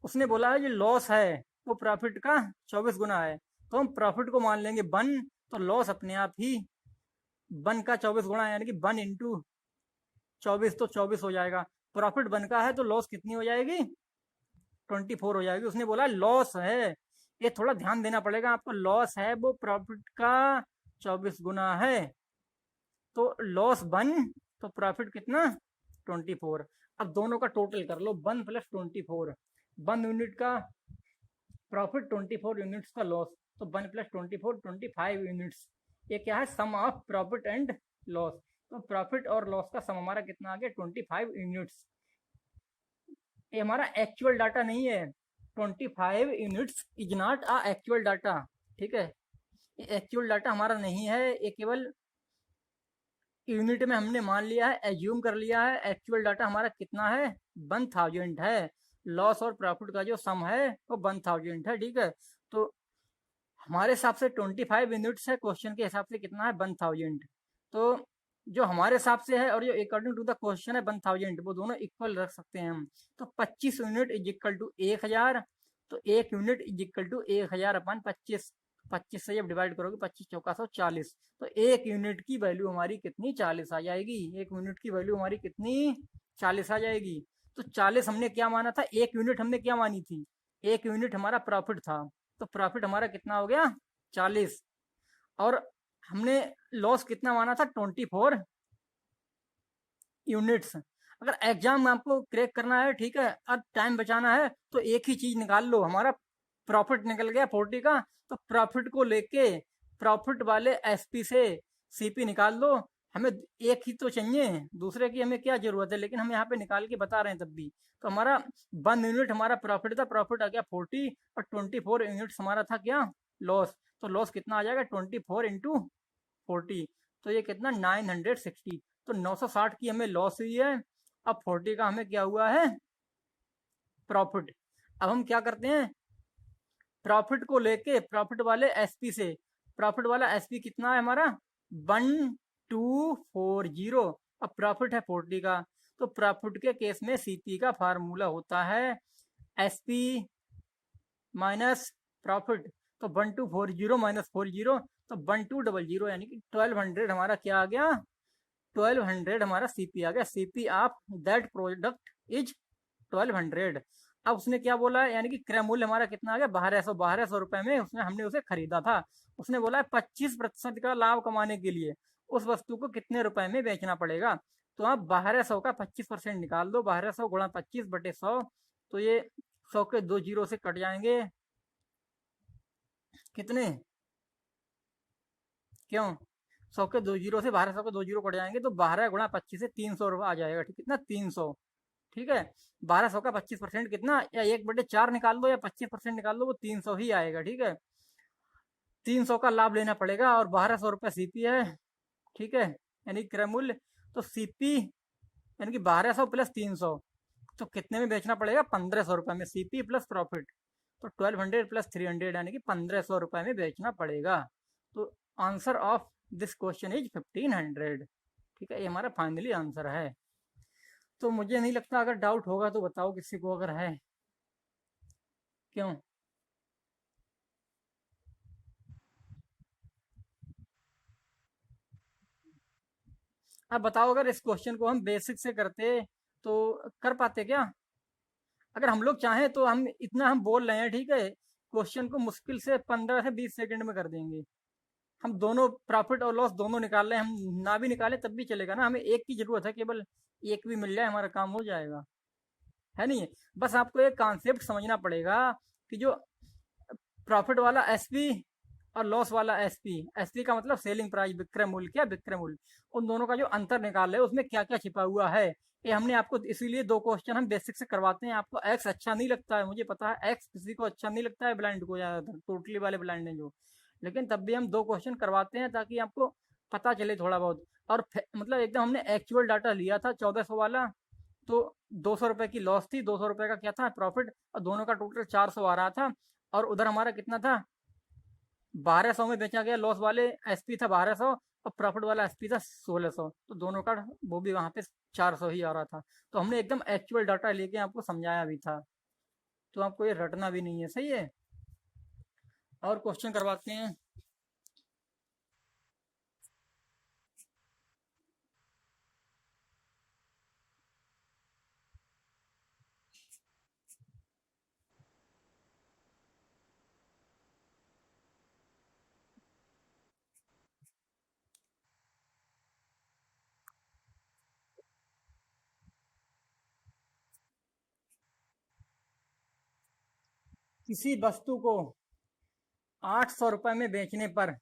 उसने बोला है जो लॉस है वो प्रॉफिट का 24 गुना है, तो हम प्रॉफिट को मान लेंगे 1, तो लॉस अपने आप ही 1 का 24 गुना यानी कि 1 इंटू 24, तो 24 हो जाएगा। प्रॉफिट 1 का है तो लॉस कितनी हो जाएगी 24 हो जाएगी। उसने बोला लॉस है, ये थोड़ा ध्यान देना पड़ेगा आपको, लॉस है वो प्रॉफिट का 24 गुना है, तो लॉस 1 तो प्रॉफिट कितना 24। अब दोनों का टोटल कर लो 1 प्लस 24, 1 यूनिट का प्रॉफिट 24 यूनिट्स का लॉस, तो 1 प्लस 24 25 यूनिट्स। ये क्या है sum of profit and loss, तो प्रॉफिट और लॉस का सम हमारा कितना आ गया 25 यूनिट्स। ये हमारा एक्चुअल डाटा नहीं है, 25 units is not a actual data. ठीक है, ये एक्चुअल डाटा हमारा नहीं है, ये केवल यूनिट में हमने मान लिया है, एज्यूम कर लिया है। एक्चुअल डाटा हमारा कितना है 1000 है, लॉस और प्रॉफिट का जो सम है वो 1000 है। ठीक है, तो हमारे हिसाब से 25 यूनिट्स है, क्वेश्चन के हिसाब से कितना है 1000। तो जो हमारे हिसाब से है और जो अकॉर्डिंग टू द क्वेश्चन है 1000, वो दोनों इक्वल रख सकते हैं हम। तो 25 यूनिट इज इक्वल टू 1000, तो 1 यूनिट इज इक्वल टू 1000 अपन 25, 25 से जब डिवाइड करोगे 25 चौका 140, तो 1 यूनिट की वैल्यू हमारी कितनी 40 आ जाएगी। 1 यूनिट की वैल्यू हमारी कितनी 40 आ जाएगी। तो 40 हमने क्या माना था, 1 यूनिट हमने क्या मानी थी, 1 यूनिट हमारा प्रॉफिट था, तो प्रॉफिट हमारा कितना हो गया 40, और हमने लॉस कितना माना था 24 यूनिट्स। अगर एग्जाम में आपको क्रैक करना है, ठीक है, अब टाइम बचाना है, तो एक ही चीज निकाल लो, हमारा प्रॉफिट निकल गया 40 का, तो प्रॉफिट को लेके प्रॉफिट वाले एसपी से सीपी निकाल दो। हमें एक ही तो चाहिए, दूसरे की हमें क्या जरूरत है, लेकिन हम यहाँ पे निकाल के बता रहे हैं तब भी। तो हमारा 1 यूनिट हमारा प्रॉफिट था, प्रॉफिट आ गया 40, और 24 यूनिट्स हमारा था क्या लॉस, तो लॉस कितना आ जाएगा 24 इंटू 40, तो ये कितना 960, तो 960 की हमें लॉस हुई है। अब 40 का हमें क्या हुआ है प्रॉफिट। अब हम क्या करते हैं, प्रॉफिट को लेके प्रॉफिट वाले एसपी से, प्रॉफिट वाला एसपी कितना है हमारा 1240, अब प्रॉफिट है 40 का, तो प्रॉफिट के केस में सीपी का फार्मूला होता है एसपी माइनस प्रॉफिट, तो 1240 माइनस 40, तो 1200 यानी कि 1200 हमारा क्या आ गया 1200 हमारा सीपी आ गया। CP of that product is 1200। अब उसने क्या बोला है, यानी कि क्रय मूल्य हमारा कितना आ गया 1200 रुपए में उसने हमने उसे खरीदा था। उसने बोला है 25% का लाभ कमाने के लिए उस वस्तु को कितने रुपए में बेचना पड़ेगा। तो आप 1200 का 25% निकाल दो, 1200 गुणा 25/100, तो ये 100 के 2 जीरो से कट जाएंगे कितने, क्यों 100 के 2 जीरो से 1200 के 2 जीरो कट जाएंगे, तो 12 गुणा 25 से 300 रुपये आ जाएगा। ठीक, कितना 300। ठीक है, 1200 का 25% कितना, या 1/4 निकाल दो या 25% निकाल दो, वो 300 ही आएगा। ठीक है, 300 का लाभ लेना पड़ेगा और 1200 रुपये सीपी है। ठीक है, यानी क्रय मूल्य, तो सीपी यानी कि 1200 प्लस 300, तो कितने में बेचना पड़ेगा 1500 रुपये में, सीपी प्लस प्रॉफिट, तो 1200 प्लस 300 यानी कि 1500 रुपये में बेचना पड़ेगा। तो answer of this question is 1500। ठीक है, ये हमारा फाइनली आंसर है। तो मुझे नहीं लगता, अगर डाउट होगा तो बताओ किसी को अगर है, क्यों। अब बताओ अगर इस क्वेश्चन को हम बेसिक से करते तो कर पाते क्या। अगर हम लोग चाहें तो हम इतना हम बोल रहे हैं, ठीक है, क्वेश्चन को मुश्किल से 15 से 20 सेकंड में कर देंगे। हम दोनों प्रॉफिट और लॉस दोनों निकाल रहे हैं, हम ना भी निकालें तब भी चलेगा ना, हमें एक की जरूरत है, केवल एक भी मिल जाए हमारा काम हो जाएगा, है नहीं। बस आपको एक कॉन्सेप्ट समझना पड़ेगा कि जो प्रॉफिट वाला एसपी और लॉस वाला एसपी, एसपी का मतलब सेलिंग प्राइस, विक्रय मूल्य, क्या विक्रय मूल्य, उन दोनों का जो अंतर निकाल रहे हैं उसमें क्या क्या छिपा हुआ है। ये हमने आपको इसीलिए दो क्वेश्चन हम बेसिक से करवाते हैं। आपको एक्स अच्छा नहीं लगता है, मुझे पता है एक्स किसी को अच्छा नहीं लगता है ब्लाइंड को, ज्यादातर टोटली वाले ब्लाइंड हैं जो, लेकिन तब भी हम दो क्वेश्चन करवाते हैं ताकि आपको पता चले थोड़ा बहुत। और मतलब एकदम हमने एक्चुअल डाटा लिया था 1400 वाला, तो 200 रुपए की लॉस थी, 200 रुपए का क्या था प्रॉफिट, और दोनों का टोटल 400 आ रहा था। और उधर हमारा कितना था, 1200 में बेचा गया, लॉस वाले एसपी था 1200 और प्रॉफिट वाला एसपी था 1600, तो दोनों का वो भी वहां पे 400 ही आ रहा था। तो हमने एकदम एक्चुअल डाटा लेके आपको समझाया भी था, तो आपको ये रटना भी नहीं है, सही है। और क्वेश्चन करवाते हैं। किसी वस्तु को 800 रुपए में बेचने पर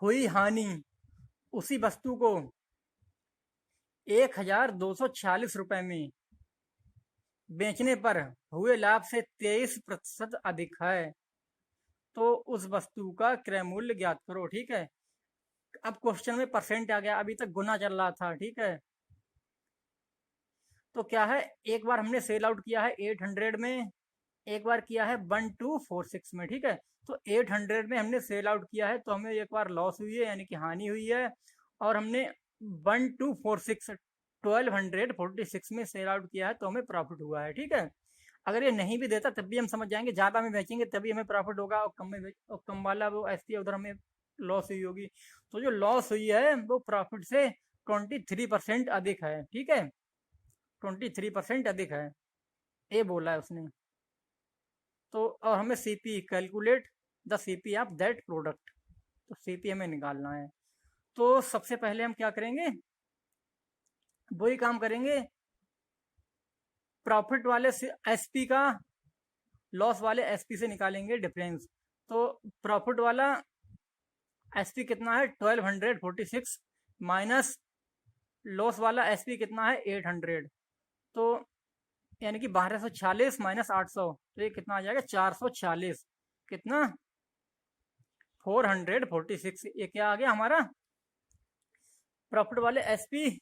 हुई हानि, उसी वस्तु को 1246 रुपए में बेचने पर हुए लाभ से 23% अधिक है, तो उस वस्तु का क्रय मूल्य ज्ञात करो। ठीक है, अब क्वेश्चन में परसेंट आ गया, अभी तक गुना चल रहा था। ठीक है, तो क्या है, एक बार हमने सेल आउट किया है 800 में, एक बार किया है 1246 में। ठीक है, तो 800 में हमने सेल आउट किया है तो हमें एक बार लॉस हुई है यानी कि हानि हुई है, और हमने 1246 1246 में सेल आउट किया है तो हमें प्रॉफिट हुआ है। ठीक है, अगर ये नहीं भी देता तब भी हम समझ जाएंगे, ज्यादा में बेचेंगे तभी हमें प्रॉफिट होगा, और कम में और कम वाला वो ऐसी उधर हमें लॉस हुई होगी। तो जो लॉस हुई है वो प्रॉफिट से 23% अधिक है। ठीक है, 23% अधिक है, ये बोला है उसने। तो और हमें CP calculate the CP of that product, तो सीपी हमें निकालना है। तो सबसे पहले हम क्या करेंगे, वही काम करेंगे, प्रॉफिट वाले से एसपी का लॉस वाले एसपी से निकालेंगे डिफरेंस। तो प्रॉफिट वाला एसपी कितना है 1246 माइनस लॉस वाला एसपी कितना है 800, तो यानी कि 1246 माइनस 800, तो ये कितना आ जाएगा 446, कितना 446, ये क्या आ गया हमारा प्रॉफिट वाले एसपी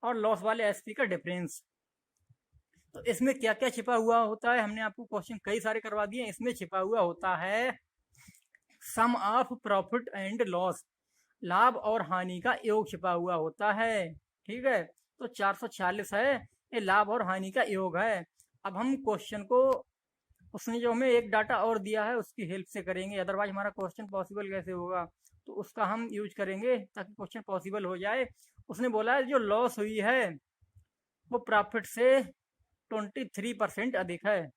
और लॉस वाले एसपी का डिफरेंस। तो इसमें क्या क्या छिपा हुआ होता है, हमने आपको क्वेश्चन कई सारे करवा दिए। इसमें छिपा हुआ होता है sum of profit and loss, लाभ और हानि का योग छिपा हुआ होता है। ठीक है, तो 446 है, ये लाभ और हानि का योग है। अब हम क्वेश्चन को, उसने जो हमें एक डाटा और दिया है उसकी हेल्प से करेंगे, अदरवाइज हमारा क्वेश्चन पॉसिबल कैसे होगा, तो उसका हम यूज करेंगे ताकि क्वेश्चन पॉसिबल हो जाए। उसने बोला है जो लॉस हुई है वो प्रॉफिट से 23% अधिक है,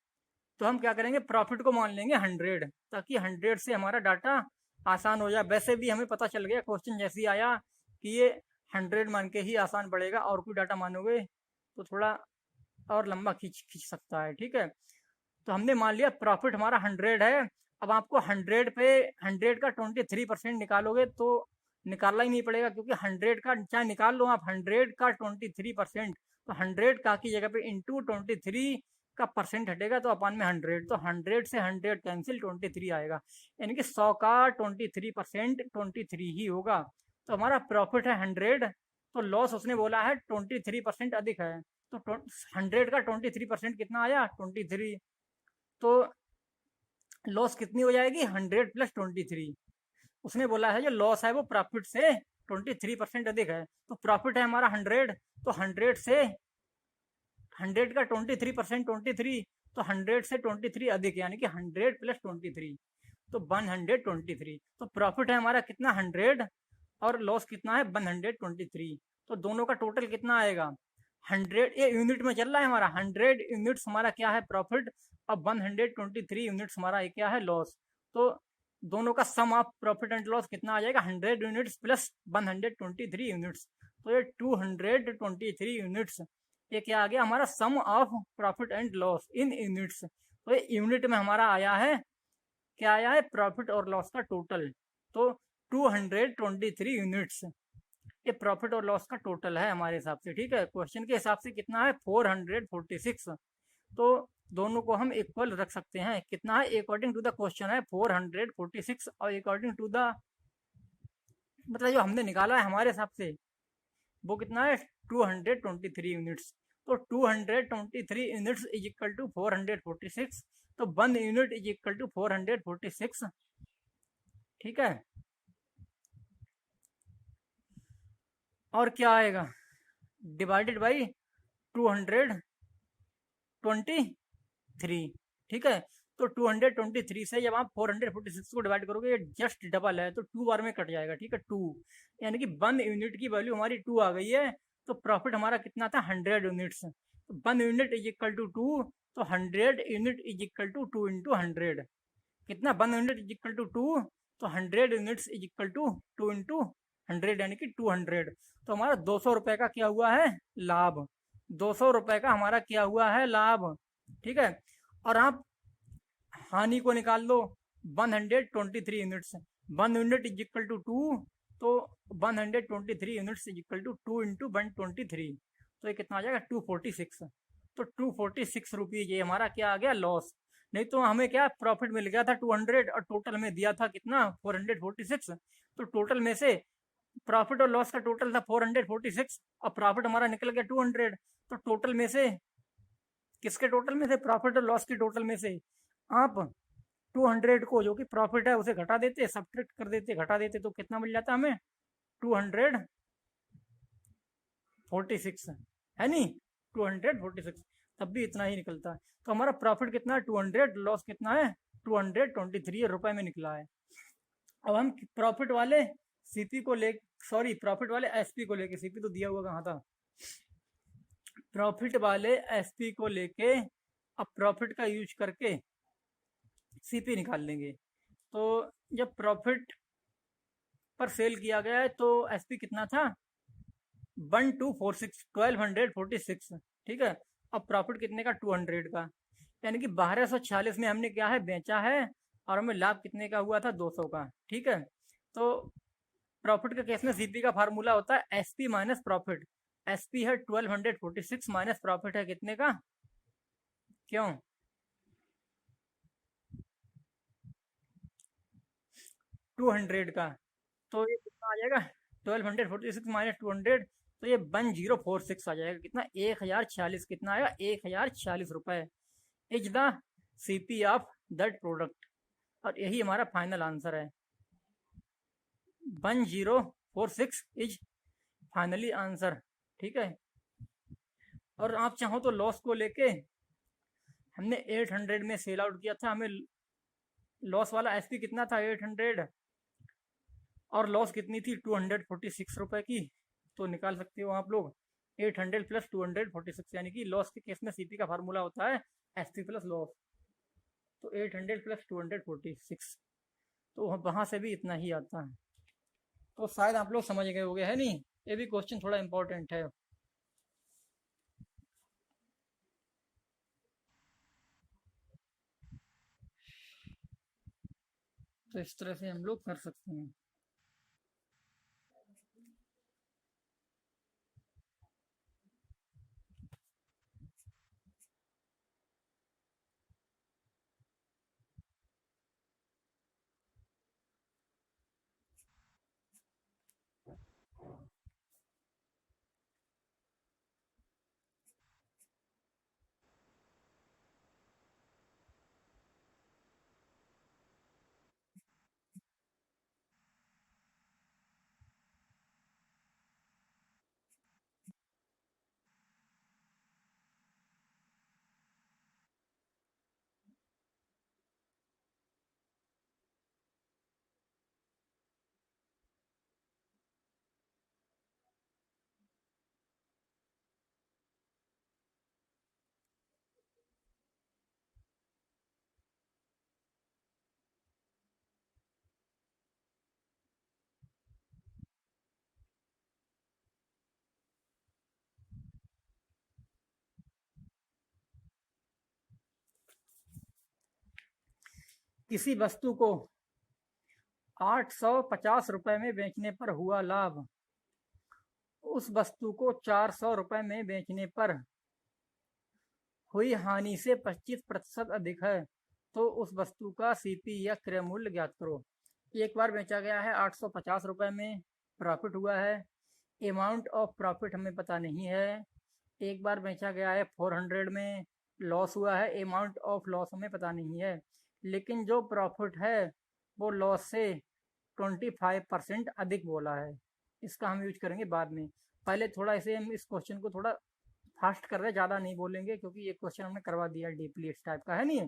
तो हम क्या करेंगे, प्रॉफिट को मान लेंगे 100, ताकि 100 से हमारा डाटा आसान हो जाए। वैसे भी हमें पता चल गया क्वेश्चन जैसे ही आया कि ये 100 मान के ही आसान पड़ेगा, और कोई डाटा मानोगे तो थोड़ा और लंबा खींच खींच सकता है। ठीक है, तो हमने मान लिया प्रॉफिट हमारा 100 है। अब आपको 100 पे 100 का 23% निकालोगे तो निकालना ही नहीं पड़ेगा, क्योंकि 100 का चाहे निकाल लो आप, 100 का 23%, तो 100 का की जगह पे इंटू 23 का परसेंट हटेगा तो अपान में 100, तो 100 से 100 कैंसिल 23 आएगा, यानी कि 100 का 23% 23 ही होगा। तो हमारा प्रॉफिट है 100, तो लॉस उसने बोला है 23% अधिक है, तो 100 का 23% कितना आया 23, तो लॉस कितनी हो जाएगी 100 प्लस 23। उसने बोला है जो लॉस है वो प्रॉफिट से 23% अधिक है, तो प्रॉफिट है हमारा 100, तो 100 से 100 का 23% 23, तो 100 से 23 अधिक यानी कि 100 प्लस 23, तो 123। तो प्रॉफिट है हमारा कितना 100 और लॉस कितना है 123, तो दोनों का टोटल कितना आएगा 100, ये यूनिट में चल रहा है हमारा, 100 यूनिट्स हमारा क्या है प्रॉफिट, अब 123 यूनिट्स हमारा क्या है लॉस। तो दोनों का सम ऑफ प्रॉफिट एंड लॉस कितना आ जाएगा 100 यूनिट्स प्लस 123 यूनिट्स, तो ये 223 यूनिट्स, ये क्या आ गया हमारा sum of profit and loss in units. तो ये यूनिट में हमारा आया है, क्या आया है, प्रॉफिट और लॉस का टोटल। तो 223 यूनिट्स ये प्रॉफिट और लॉस का टोटल है हमारे हिसाब से। ठीक है, क्वेश्चन के हिसाब से कितना है, 446। तो दोनों को हम इक्वल रख सकते हैं। कितना है, अकॉर्डिंग टू द क्वेश्चन है 446, और अकॉर्डिंग टू द मतलब जो हमने निकाला है हमारे हिसाब से वो कितना है, 223 यूनिट्स। तो 223 यूनिट्स इज इक्वल टू 446। तो 1 यूनिट इज इक्वल टू 446। ठीक है, और क्या आएगा, डिवाइडेड बाई 223। ठीक है, तो 223 से जब आप 446 को डिवाइड करोगे, ये जस्ट डबल है तो 2 बार में कट जाएगा। ठीक है, 2 यानी कि 1 यूनिट की वैल्यू हमारी 2 आ गई है। तो प्रॉफिट हमारा कितना था, 100 यूनिट्स। तो 1 यूनिट इज इक्वल टू 2। तो 100 unit is equal to 2 into 100। कितना, 1 यूनिट इज इक्वल टू 2। तो 100 units is equal to 2 into 100 यानी कि 200। तो हमारा 200 रुपए का क्या हुआ है, लाभ। 200 रुपए का हमारा क्या हुआ है, लाभ। ठीक है, और आप हानि को निकाल लो, 123 units. 1 unit is equal to 2। तो 123 units is equal to 2 into 123। तो ये कितना आ जाएगा, 246। तो 246 रुपीज ये हमारा क्या आ गया, लॉस। नहीं तो हमें क्या प्रॉफिट मिल गया था 200, और टोटल में दिया था कितना, 446। तो टोटल में से प्रॉफिट और लॉस का टोटल था 446, और प्रॉफिट हमारा निकल गया 200। तो टोटल में से, किसके टोटल में से, प्रॉफिट और लॉस के टोटल में से आप 200 को जो कि प्रॉफिट है उसे घटा देते, सब्ट्रैक्ट कर देते, घटा देते, तो कितना मिल जाता हमें, 246 है नहीं, 246। तब भी इतना ही निकलता है। तो हमारा प्रॉफिट कितना है, 200, लॉस कितना है, 223 रुपए में निकला है। अब हम प्रॉफिट वाले सीपी को ले, सॉरी प्रॉफिट वाले एसपी को लेके, सीपी तो दिया हुआ कहाँ था, प्रॉफिट वाले एसपी को लेके अब प्रॉफिट का यूज करके सीपी निकाल लेंगे। तो जब प्रॉफिट पर सेल किया गया है तो एसपी कितना था, 1246, 1246। ठीक है, अब प्रॉफिट कितने का, 200 का, यानी कि 1246 में हमने क्या है, बेचा है, और हमें लाभ कितने का हुआ था, 200 का। ठीक है, तो प्रॉफिट के केस में सीपी का फार्मूला होता है एसपी माइनस प्रॉफिट। एसपी है 1246 माइनस प्रॉफिट है कितने का, क्यों, 200 का। तो ये कितना आ जाएगा, 1246 माइनस 200। तो ये 1046 आ जाएगा, कितना, 1046। कितना आएगा, 1046 रुपए is the CP of that product. और यही हमारा फाइनल आंसर है, 1046 इज फाइनली आंसर। ठीक है, और आप चाहो तो लॉस को लेके, हमने 800 में सेल आउट किया था, हमें लॉस वाला एसपी कितना था, 800, और लॉस कितनी थी, 246 रुपए की। तो निकाल सकते हो आप लोग, 800 प्लस 246, यानी कि लॉस के केस में सीपी का फार्मूला होता है एसपी प्लस लॉस। तो 800 प्लस 246, तो वहां से भी इतना ही आता है। तो शायद आप लोग समझ गए होंगे, है नहीं, ये भी क्वेश्चन थोड़ा इंपॉर्टेंट है। तो इस तरह से हम लोग कर सकते हैं। किसी वस्तु को 850 रुपए में बेचने पर हुआ लाभ उस वस्तु को 400 रुपए में बेचने पर हुई हानि से 25% अधिक है, तो उस वस्तु का सीपी या क्रय मूल्य ज्ञात करो। एक बार बेचा गया है 850 रुपए में, प्रॉफिट हुआ है। अमाउंट ऑफ प्रॉफिट हमें पता नहीं है। एक बार बेचा गया है 400 में, लॉस हुआ है। अमाउंट ऑफ लॉस हमें पता नहीं है, लेकिन जो प्रॉफिट है वो लॉस से 25% अधिक बोला है। इसका हम यूज करेंगे बाद में। पहले थोड़ा इसे हम इस क्वेश्चन को थोड़ा फास्ट कर रहे हैं, ज़्यादा नहीं बोलेंगे क्योंकि ये क्वेश्चन हमने करवा दिया डीपली, इस टाइप का है नहीं।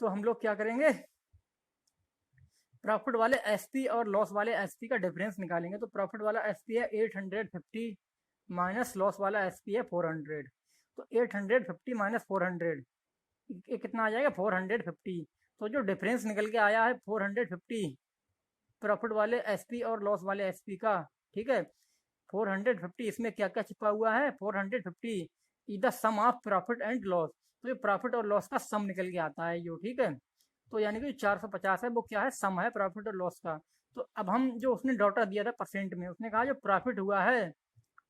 तो हम लोग क्या करेंगे, प्रॉफिट वाले एसपी और लॉस वाले एसपी का डिफरेंस निकालेंगे। तो प्रॉफिट वाला एसपी है 850 माइनस लॉस वाला एसपी है 400। तो 850 माइनस 400 ये कितना आ जाएगा 450। तो जो डिफरेंस निकल के आया है 450 प्रॉफिट वाले एसपी और लॉस वाले एसपी का, ठीक है। 450 इसमें क्या क्या छिपा हुआ है, 450 is the sum of profit and loss. तो ये प्रॉफिट और लॉस का सम निकल के आता है जो, ठीक है। तो यानी कि 450 है वो क्या है, सम है प्रॉफिट और लॉस का। तो अब हम जो उसने डाटा दिया था परसेंट में, उसने कहा जो प्रॉफिट हुआ है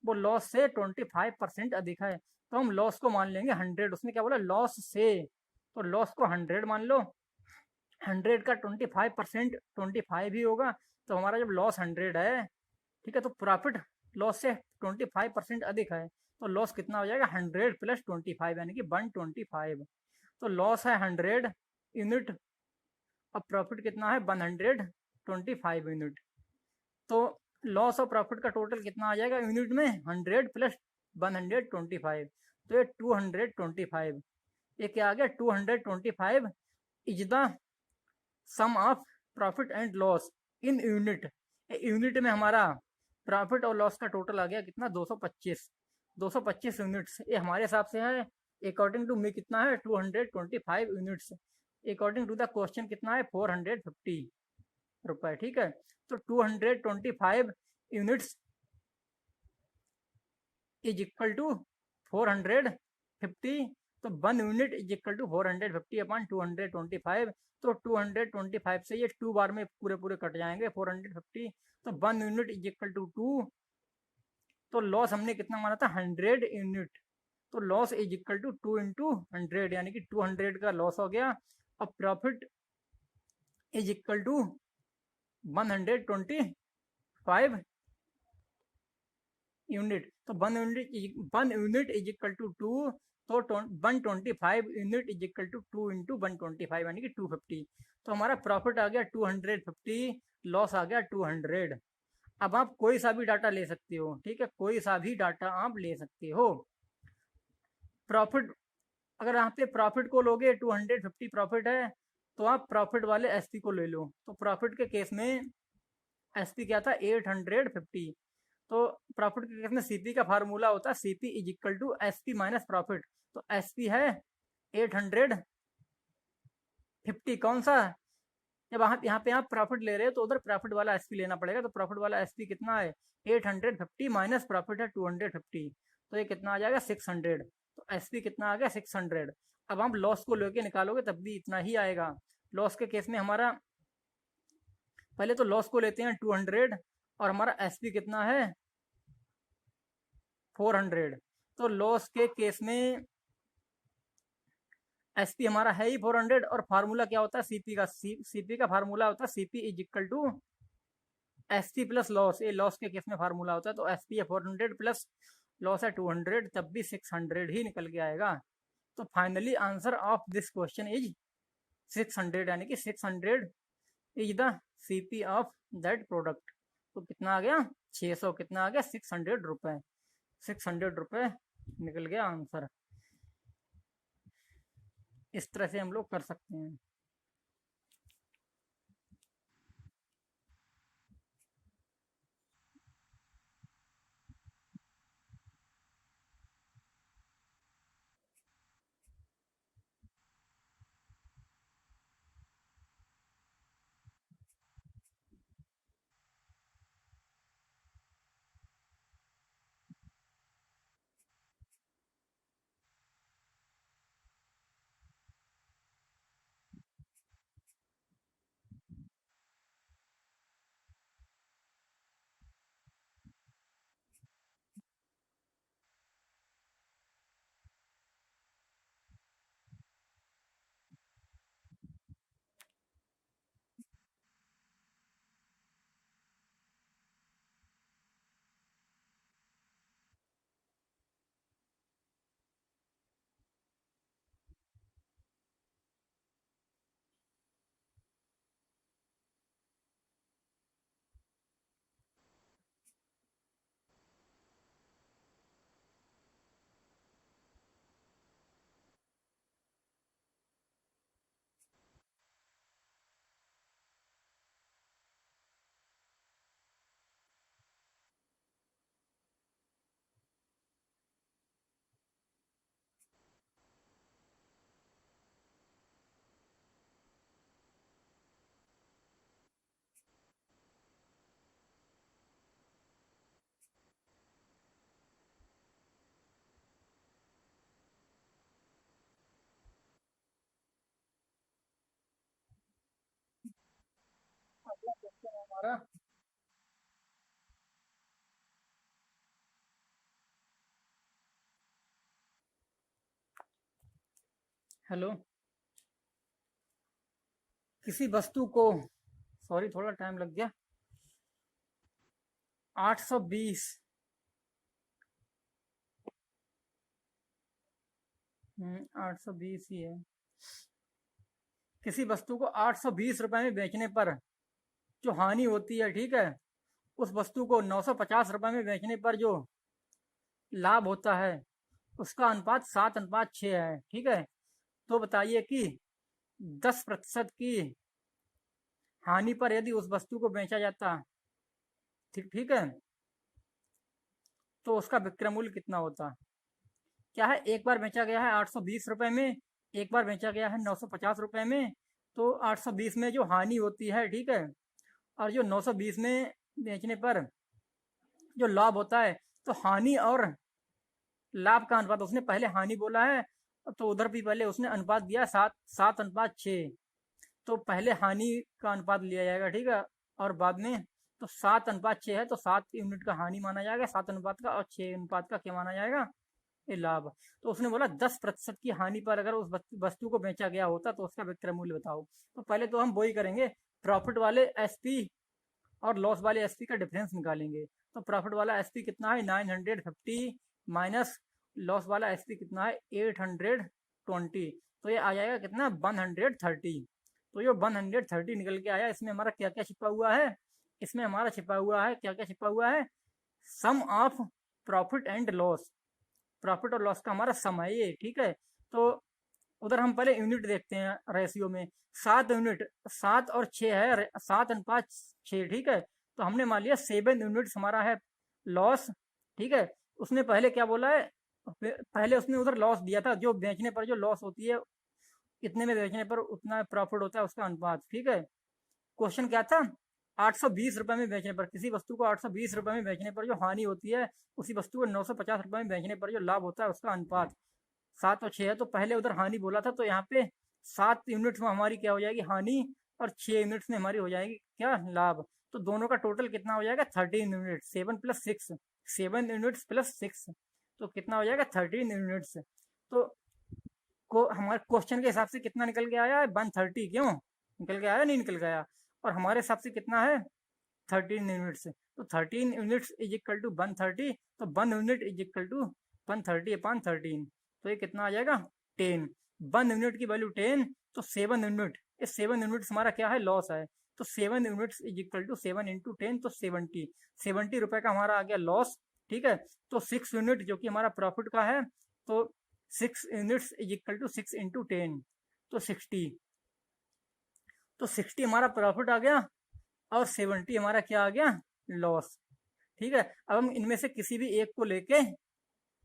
वो लॉस से 25% अधिक है, तो हम लॉस को मान लेंगे 100। उसने क्या बोला, लॉस से, तो लॉस को 100 मान लो। 100 का 25% 25 ही होगा। तो हमारा जब लॉस 100 है, ठीक है, तो प्रॉफिट लॉस से 25% अधिक है, तो लॉस कितना हो जाएगा 100 प्लस 25 यानी कि 125। तो लॉस है 100 यूनिट, अब प्रॉफिट कितना है 125 यूनिट। तो लॉस और प्रॉफिट का टोटल कितना आ जाएगा यूनिट में, 100 प्लस 125। तो ये 225, ये क्या आ गया 225 is the sum of profit and loss in unit. Unit में हमारा प्रॉफिट और लॉस का टोटल आ गया कितना 225। 225 यूनिट्स ये हमारे हिसाब से है। अकॉर्डिंग टू मी कितना है 225 units. According to the question कितना है 450 रुपए, ठीक है। तो 225 यूनिट्स इज इक्वल टू 450। तो 1 unit is equal to 450 upon 225। तो 225 से ये 2 बार में पूरे पूरे कट जाएंगे 450। तो 1 यूनिट इज इक्वल टू 2। तो लॉस हमने कितना माना था 100 यूनिट। तो loss is equal to 2 into 100 यानी कि 200 का लॉस हो गया। अब profit is equal to 125 unit. तो 1 यूनिट इज इक्वल टू 2। तो 125 unit is equal to 2 into 125 यानी कि 250। तो हमारा प्रॉफिट आ गया 250, लॉस आ गया 200। अब आप कोई सा भी डाटा ले सकते हो, ठीक है, कोई सा भी डाटा आप ले सकते हो। प्रॉफिट, अगर यहाँ पे प्रॉफिट को लोगे 250 प्रॉफिट है, तो आप प्रॉफिट वाले एसपी को ले लो। तो प्रॉफिट के केस में एसपी क्या था 850। तो प्रॉफिट के केस में सीपी का फार्मूला होता है CP is equal to SP minus profit. तो एसपी है 850, कौन सा, जब आप यहाँ पे आप प्रॉफिट ले रहे हो तो उधर प्रॉफिट वाला एसपी लेना पड़ेगा। तो प्रॉफिट वाला एसपी कितना है 850 माइनस प्रॉफिट है 250। तो ये कितना आ जाएगा 600। तो एसपी कितना आ गया 600। अब हम लॉस को लेके निकालोगे तब भी इतना ही आएगा। लॉस के केस में हमारा पहले तो लॉस को लेते हैं 200 और हमारा एसपी कितना है 400। तो लॉस के केस में एसपी हमारा है ही 400 और फार्मूला क्या होता है सीपी का, सीपी का फार्मूला होता है CP is equal to SP plus loss. ये लॉस के केस में फार्मूला होता है। तो एसपी है 400 प्लस लॉस है 200, तब भी 600 ही निकल के आएगा। तो finally answer of this question is 600 यानी कि 600 is the CP of that product. तो कितना आ गया 600, कितना आ गया 600 रुपए। 600 रुपए निकल गया आंसर। इस तरह से हम लोग कर सकते हैं। क्वेश्चन है हमारा। हेलो। किसी वस्तु को, सॉरी थोड़ा टाइम लग गया, 820, 820 ही है। किसी वस्तु को 820 रुपए में बेचने पर जो हानि होती है, ठीक है, उस वस्तु को 950 रुपए में बेचने पर जो लाभ होता है, उसका अनुपात 7:6 है, ठीक है। तो बताइए कि 10% की हानि पर यदि उस वस्तु को बेचा जाता, ठीक ठीक है, तो उसका विक्रय मूल्य कितना होता। क्या है, एक बार बेचा गया है 820 रुपए में, एक बार बेचा गया है 950 रुपए में। तो 820 में जो हानि होती है, ठीक है, और जो 920 में बेचने पर जो लाभ होता है, तो हानि और लाभ का अनुपात, उसने पहले हानि बोला है तो उधर भी पहले उसने अनुपात दिया 7:6। तो पहले हानि का अनुपात लिया जाएगा, ठीक है, और बाद में तो 7:6 है, तो 7 यूनिट का हानि माना जाएगा, 7 अनुपात का, और 6 अनुपात का क्या माना जाएगा, ये लाभ। तो उसने बोला 10% की हानि पर अगर उस वस्तु को बेचा गया होता तो उसका विक्रय मूल्य बताओ। तो पहले तो हम वही करेंगे, प्रॉफिट वाले एसपी और लॉस वाले एसपी का डिफरेंस निकालेंगे। तो प्रॉफिट वाला एसपी कितना है, 950, माइनस लॉस वाला एसपी कितना है, 820। तो ये आ जाएगा कितना, 130। तो ये 130 निकल के आया। इसमें हमारा क्या क्या छिपा हुआ है, इसमें हमारा छिपा हुआ है, क्या क्या छिपा हुआ है, sum of profit and loss. Profit और लॉस का हमारा सम है ये, ठीक है। तो उधर हम पहले यूनिट देखते हैं रेशियो में। 7 यूनिट, 7 और 6 है, 7:6, ठीक है। तो हमने मान लिया 7 यूनिट्स हमारा है लॉस, ठीक है। उसने पहले क्या बोला है, पहले उसने उधर लॉस दिया था, जो बेचने पर जो लॉस होती है, इतने में बेचने पर उतना प्रॉफिट होता है, उसका अनुपात, ठीक है। क्वेश्चन क्या था, 820 रुपए में बेचने पर, किसी वस्तु को 820 रुपए में बेचने पर जो हानि होती है, उसी वस्तु को 950 रुपए में बेचने पर जो लाभ होता है, उसका अनुपात 7 और 6 है। तो पहले उधर हानि बोला था, तो यहाँ पे 7 यूनिट्स में हमारी क्या हो जाएगी, हानि, और 6 यूनिट्स में हमारी हो जाएगी क्या, लाभ। तो दोनों का टोटल कितना हो जाएगा, 13 यूनिट, 7 + 6, 7 यूनिट्स + 6, तो कितना हो जाएगा, 13 यूनिट्स। तो को हमारे क्वेश्चन के हिसाब से कितना निकल के आया है, 130, क्यों निकल के आया, नहीं निकल गया। और हमारे हिसाब से कितना है, 13 यूनिट्स। तो 13 यूनिट्स इज इक्वल टू 130। तो 1 यूनिट इज इक्वल टू 130/13। तो ये कितना आ जाएगा, 10। 1 यूनिट की वैल्यू 10, तो 7 यूनिट, ये 7 यूनिट्स हमारा क्या है, लॉस है। तो 7 यूनिट्स इज इक्वल टू 7 × 10, तो 70 रुपए का हमारा आ गया लॉस, ठीक है। तो 6 यूनिट जो कि हमारा प्रॉफिट का है, तो 6 यूनिट्स इज इक्वल टू 6 × 10, तो 60। तो 60 हमारा प्रॉफिट आ गया, और 70 हमारा क्या आ गया, लॉस, ठीक है। अब हम इनमें से किसी भी एक को लेके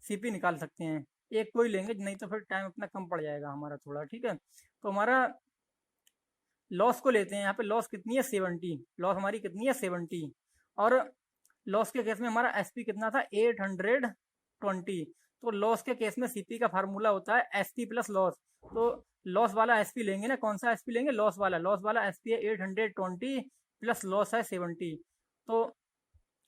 सीपी निकाल सकते हैं, एक को ही लेंगे, नहीं तो फिर टाइम अपना कम पड़ जाएगा हमारा थोड़ा, ठीक है। तो हमारा लॉस को लेते हैं, यहाँ पे लॉस कितनी है, 70, लॉस हमारी कितनी है, 70। और लॉस के केस में हमारा एसपी कितना था, 820। तो लॉस के केस में सीपी का फार्मूला होता है एसपी प्लस लॉस। तो लॉस वाला एसपी लेंगे ना, कौन सा एसपी लेंगे, लॉस वाला एसपी है 820 प्लस लॉस है 70। तो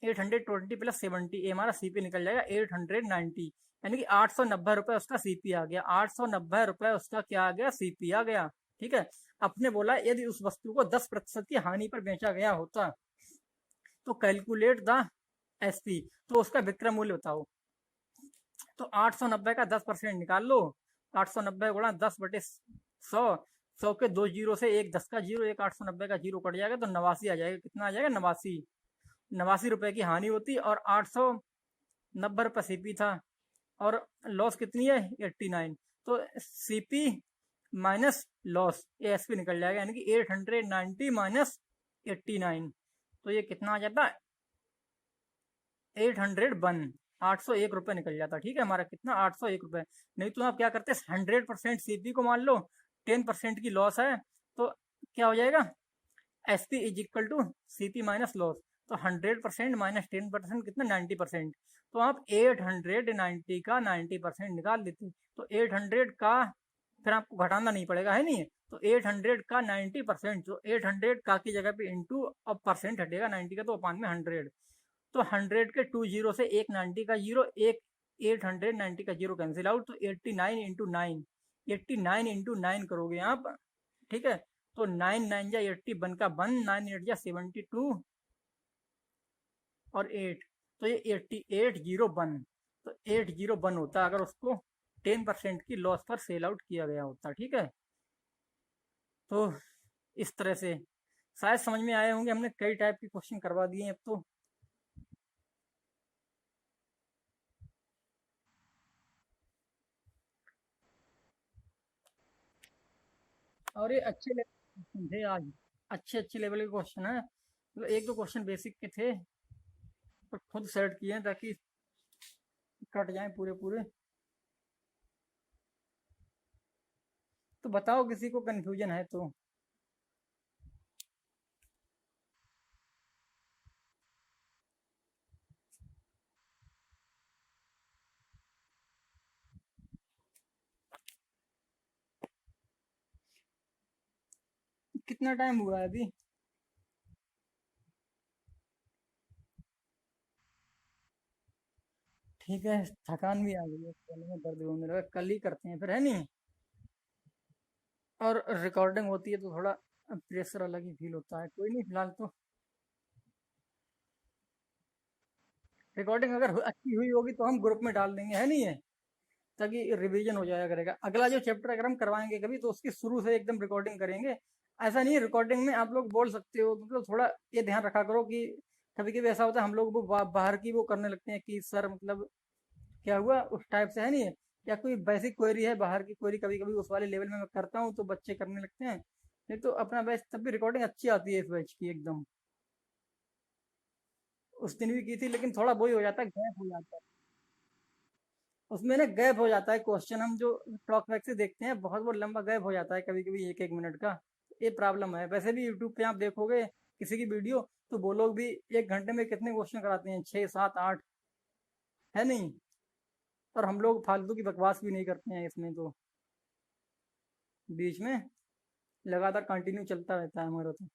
820 + 70, ये हमारा सीपी निकल जाएगा 890, यानी कि 890 रुपए उसका सीपी आ गया, 890 रुपए उसका क्या आ गया, सीपी आ गया, ठीक है। अपने बोला यदि उस वस्तु को 10% की हानि पर बेचा गया होता, तो कैलकुलेट द एसपी, तो उसका विक्रय मूल्य बताओ। तो 890 का 10% निकाल लो, 890 गुणा 10/100, 100 के 2 जीरो से एक 10 का जीरो, एक 890 का जीरो कट जाएगा, तो 89 आ जाएगा। कितना आ जाएगा, 89, 89 रुपए की हानि होती, और 890 रुपये सीपी था, और लॉस कितनी है, 89। तो सीपी माइनस लॉस, ये एसपी निकल जाएगा, यानी कि 890 माइनस 89। तो ये कितना आ जाता है, 801, 801 रुपये निकल जाता, ठीक है। हमारा कितना, 801 रुपये। नहीं तो आप क्या करते, 100% सीपी को मान लो, 10% की लॉस है, तो क्या हो जाएगा, S P is equal to C P minus loss. तो 100% माइनस 10% कितना, 90%। तो आप 890 का 90% निकाल देते, तो 800 का फिर आपको घटाना नहीं पड़ेगा, है नहीं। तो 800 का 90%, जो 800 का की जगह पे इंटू, अब परसेंट हटेगा 90 का तो अपान में 100, तो 100 के 2 जीरो से एक 90 का जीरो, एक 890 का जीरो कैंसिल आउट, तो 89 इंटू 9, 89 इंटू 9 करोगे आप, ठीक है। तो 9 9 जा 80, वन का वन, 9 8 जा 72 और 8, तो ये 8801, तो 801 होता अगर उसको 10% की लॉस पर सेल आउट किया गया होता, ठीक है। तो इस तरह से शायद समझ में आए होंगे, हमने कई टाइप के क्वेश्चन करवा दिए हैं अब तो। और ये अच्छे लेवल के क्वेश्चन थे आज, अच्छे अच्छे लेवल के क्वेश्चन है, मतलब एक दो क्वेश्चन बेसिक के थे, तो खुद सेट किए हैं ताकि कट जाएं पूरे पूरे। तो बताओ किसी को कंफ्यूजन है तो। कितना टाइम हुआ है अभी? ठीक है, थकान भी आ गई है, चलो में दर्द होने लगा, कल ही करते हैं फिर, है नहीं। और रिकॉर्डिंग होती है तो थोड़ा प्रेशर अलग ही फील होता है, कोई नहीं, फिलहाल तो रिकॉर्डिंग अगर अच्छी हुई होगी तो हम ग्रुप में डाल देंगे, है नहीं है, ताकि रिवीजन हो जाया करेगा। अगला जो चैप्टर अगर हम करवाएंगे कभी तो उसकी शुरू से एकदम रिकॉर्डिंग करेंगे। ऐसा नहीं है, रिकॉर्डिंग में आप लोग बोल सकते हो, मतलब थोड़ा ये ध्यान रखा करो कि कभी कभी ऐसा होता है हम लोग वो बाहर की वो करने लगते हैं कि सर मतलब क्या हुआ उस टाइप से, है नहीं है। या कोई बेसिक क्वेरी है, बाहर की क्वेरी कभी कभी उस वाले लेवल में मैं करता हूँ तो बच्चे करने लगते हैं। नहीं तो अपना बैच तब भी रिकॉर्डिंग अच्छी आती है इस बैच की एकदम। उस दिन भी की थी लेकिन थोड़ा वो ही हो जाता है, गैप हो जाता है उसमें ना, गैप हो जाता है क्वेश्चन, हम जो टॉक बैक से देखते हैं बहुत वो लंबा गैप हो जाता है कभी कभी, एक एक मिनट का। ये प्रॉब्लम है। वैसे भी यूट्यूब पे आप देखोगे किसी की वीडियो, तो वो लोग भी 1 घंटे में कितने क्वेश्चन कराते हैं, 6 7 8, है नहीं। और हम लोग फालतू की बकवास भी नहीं करते हैं इसमें तो, बीच में लगातार कंटिन्यू चलता रहता है हमारा तो।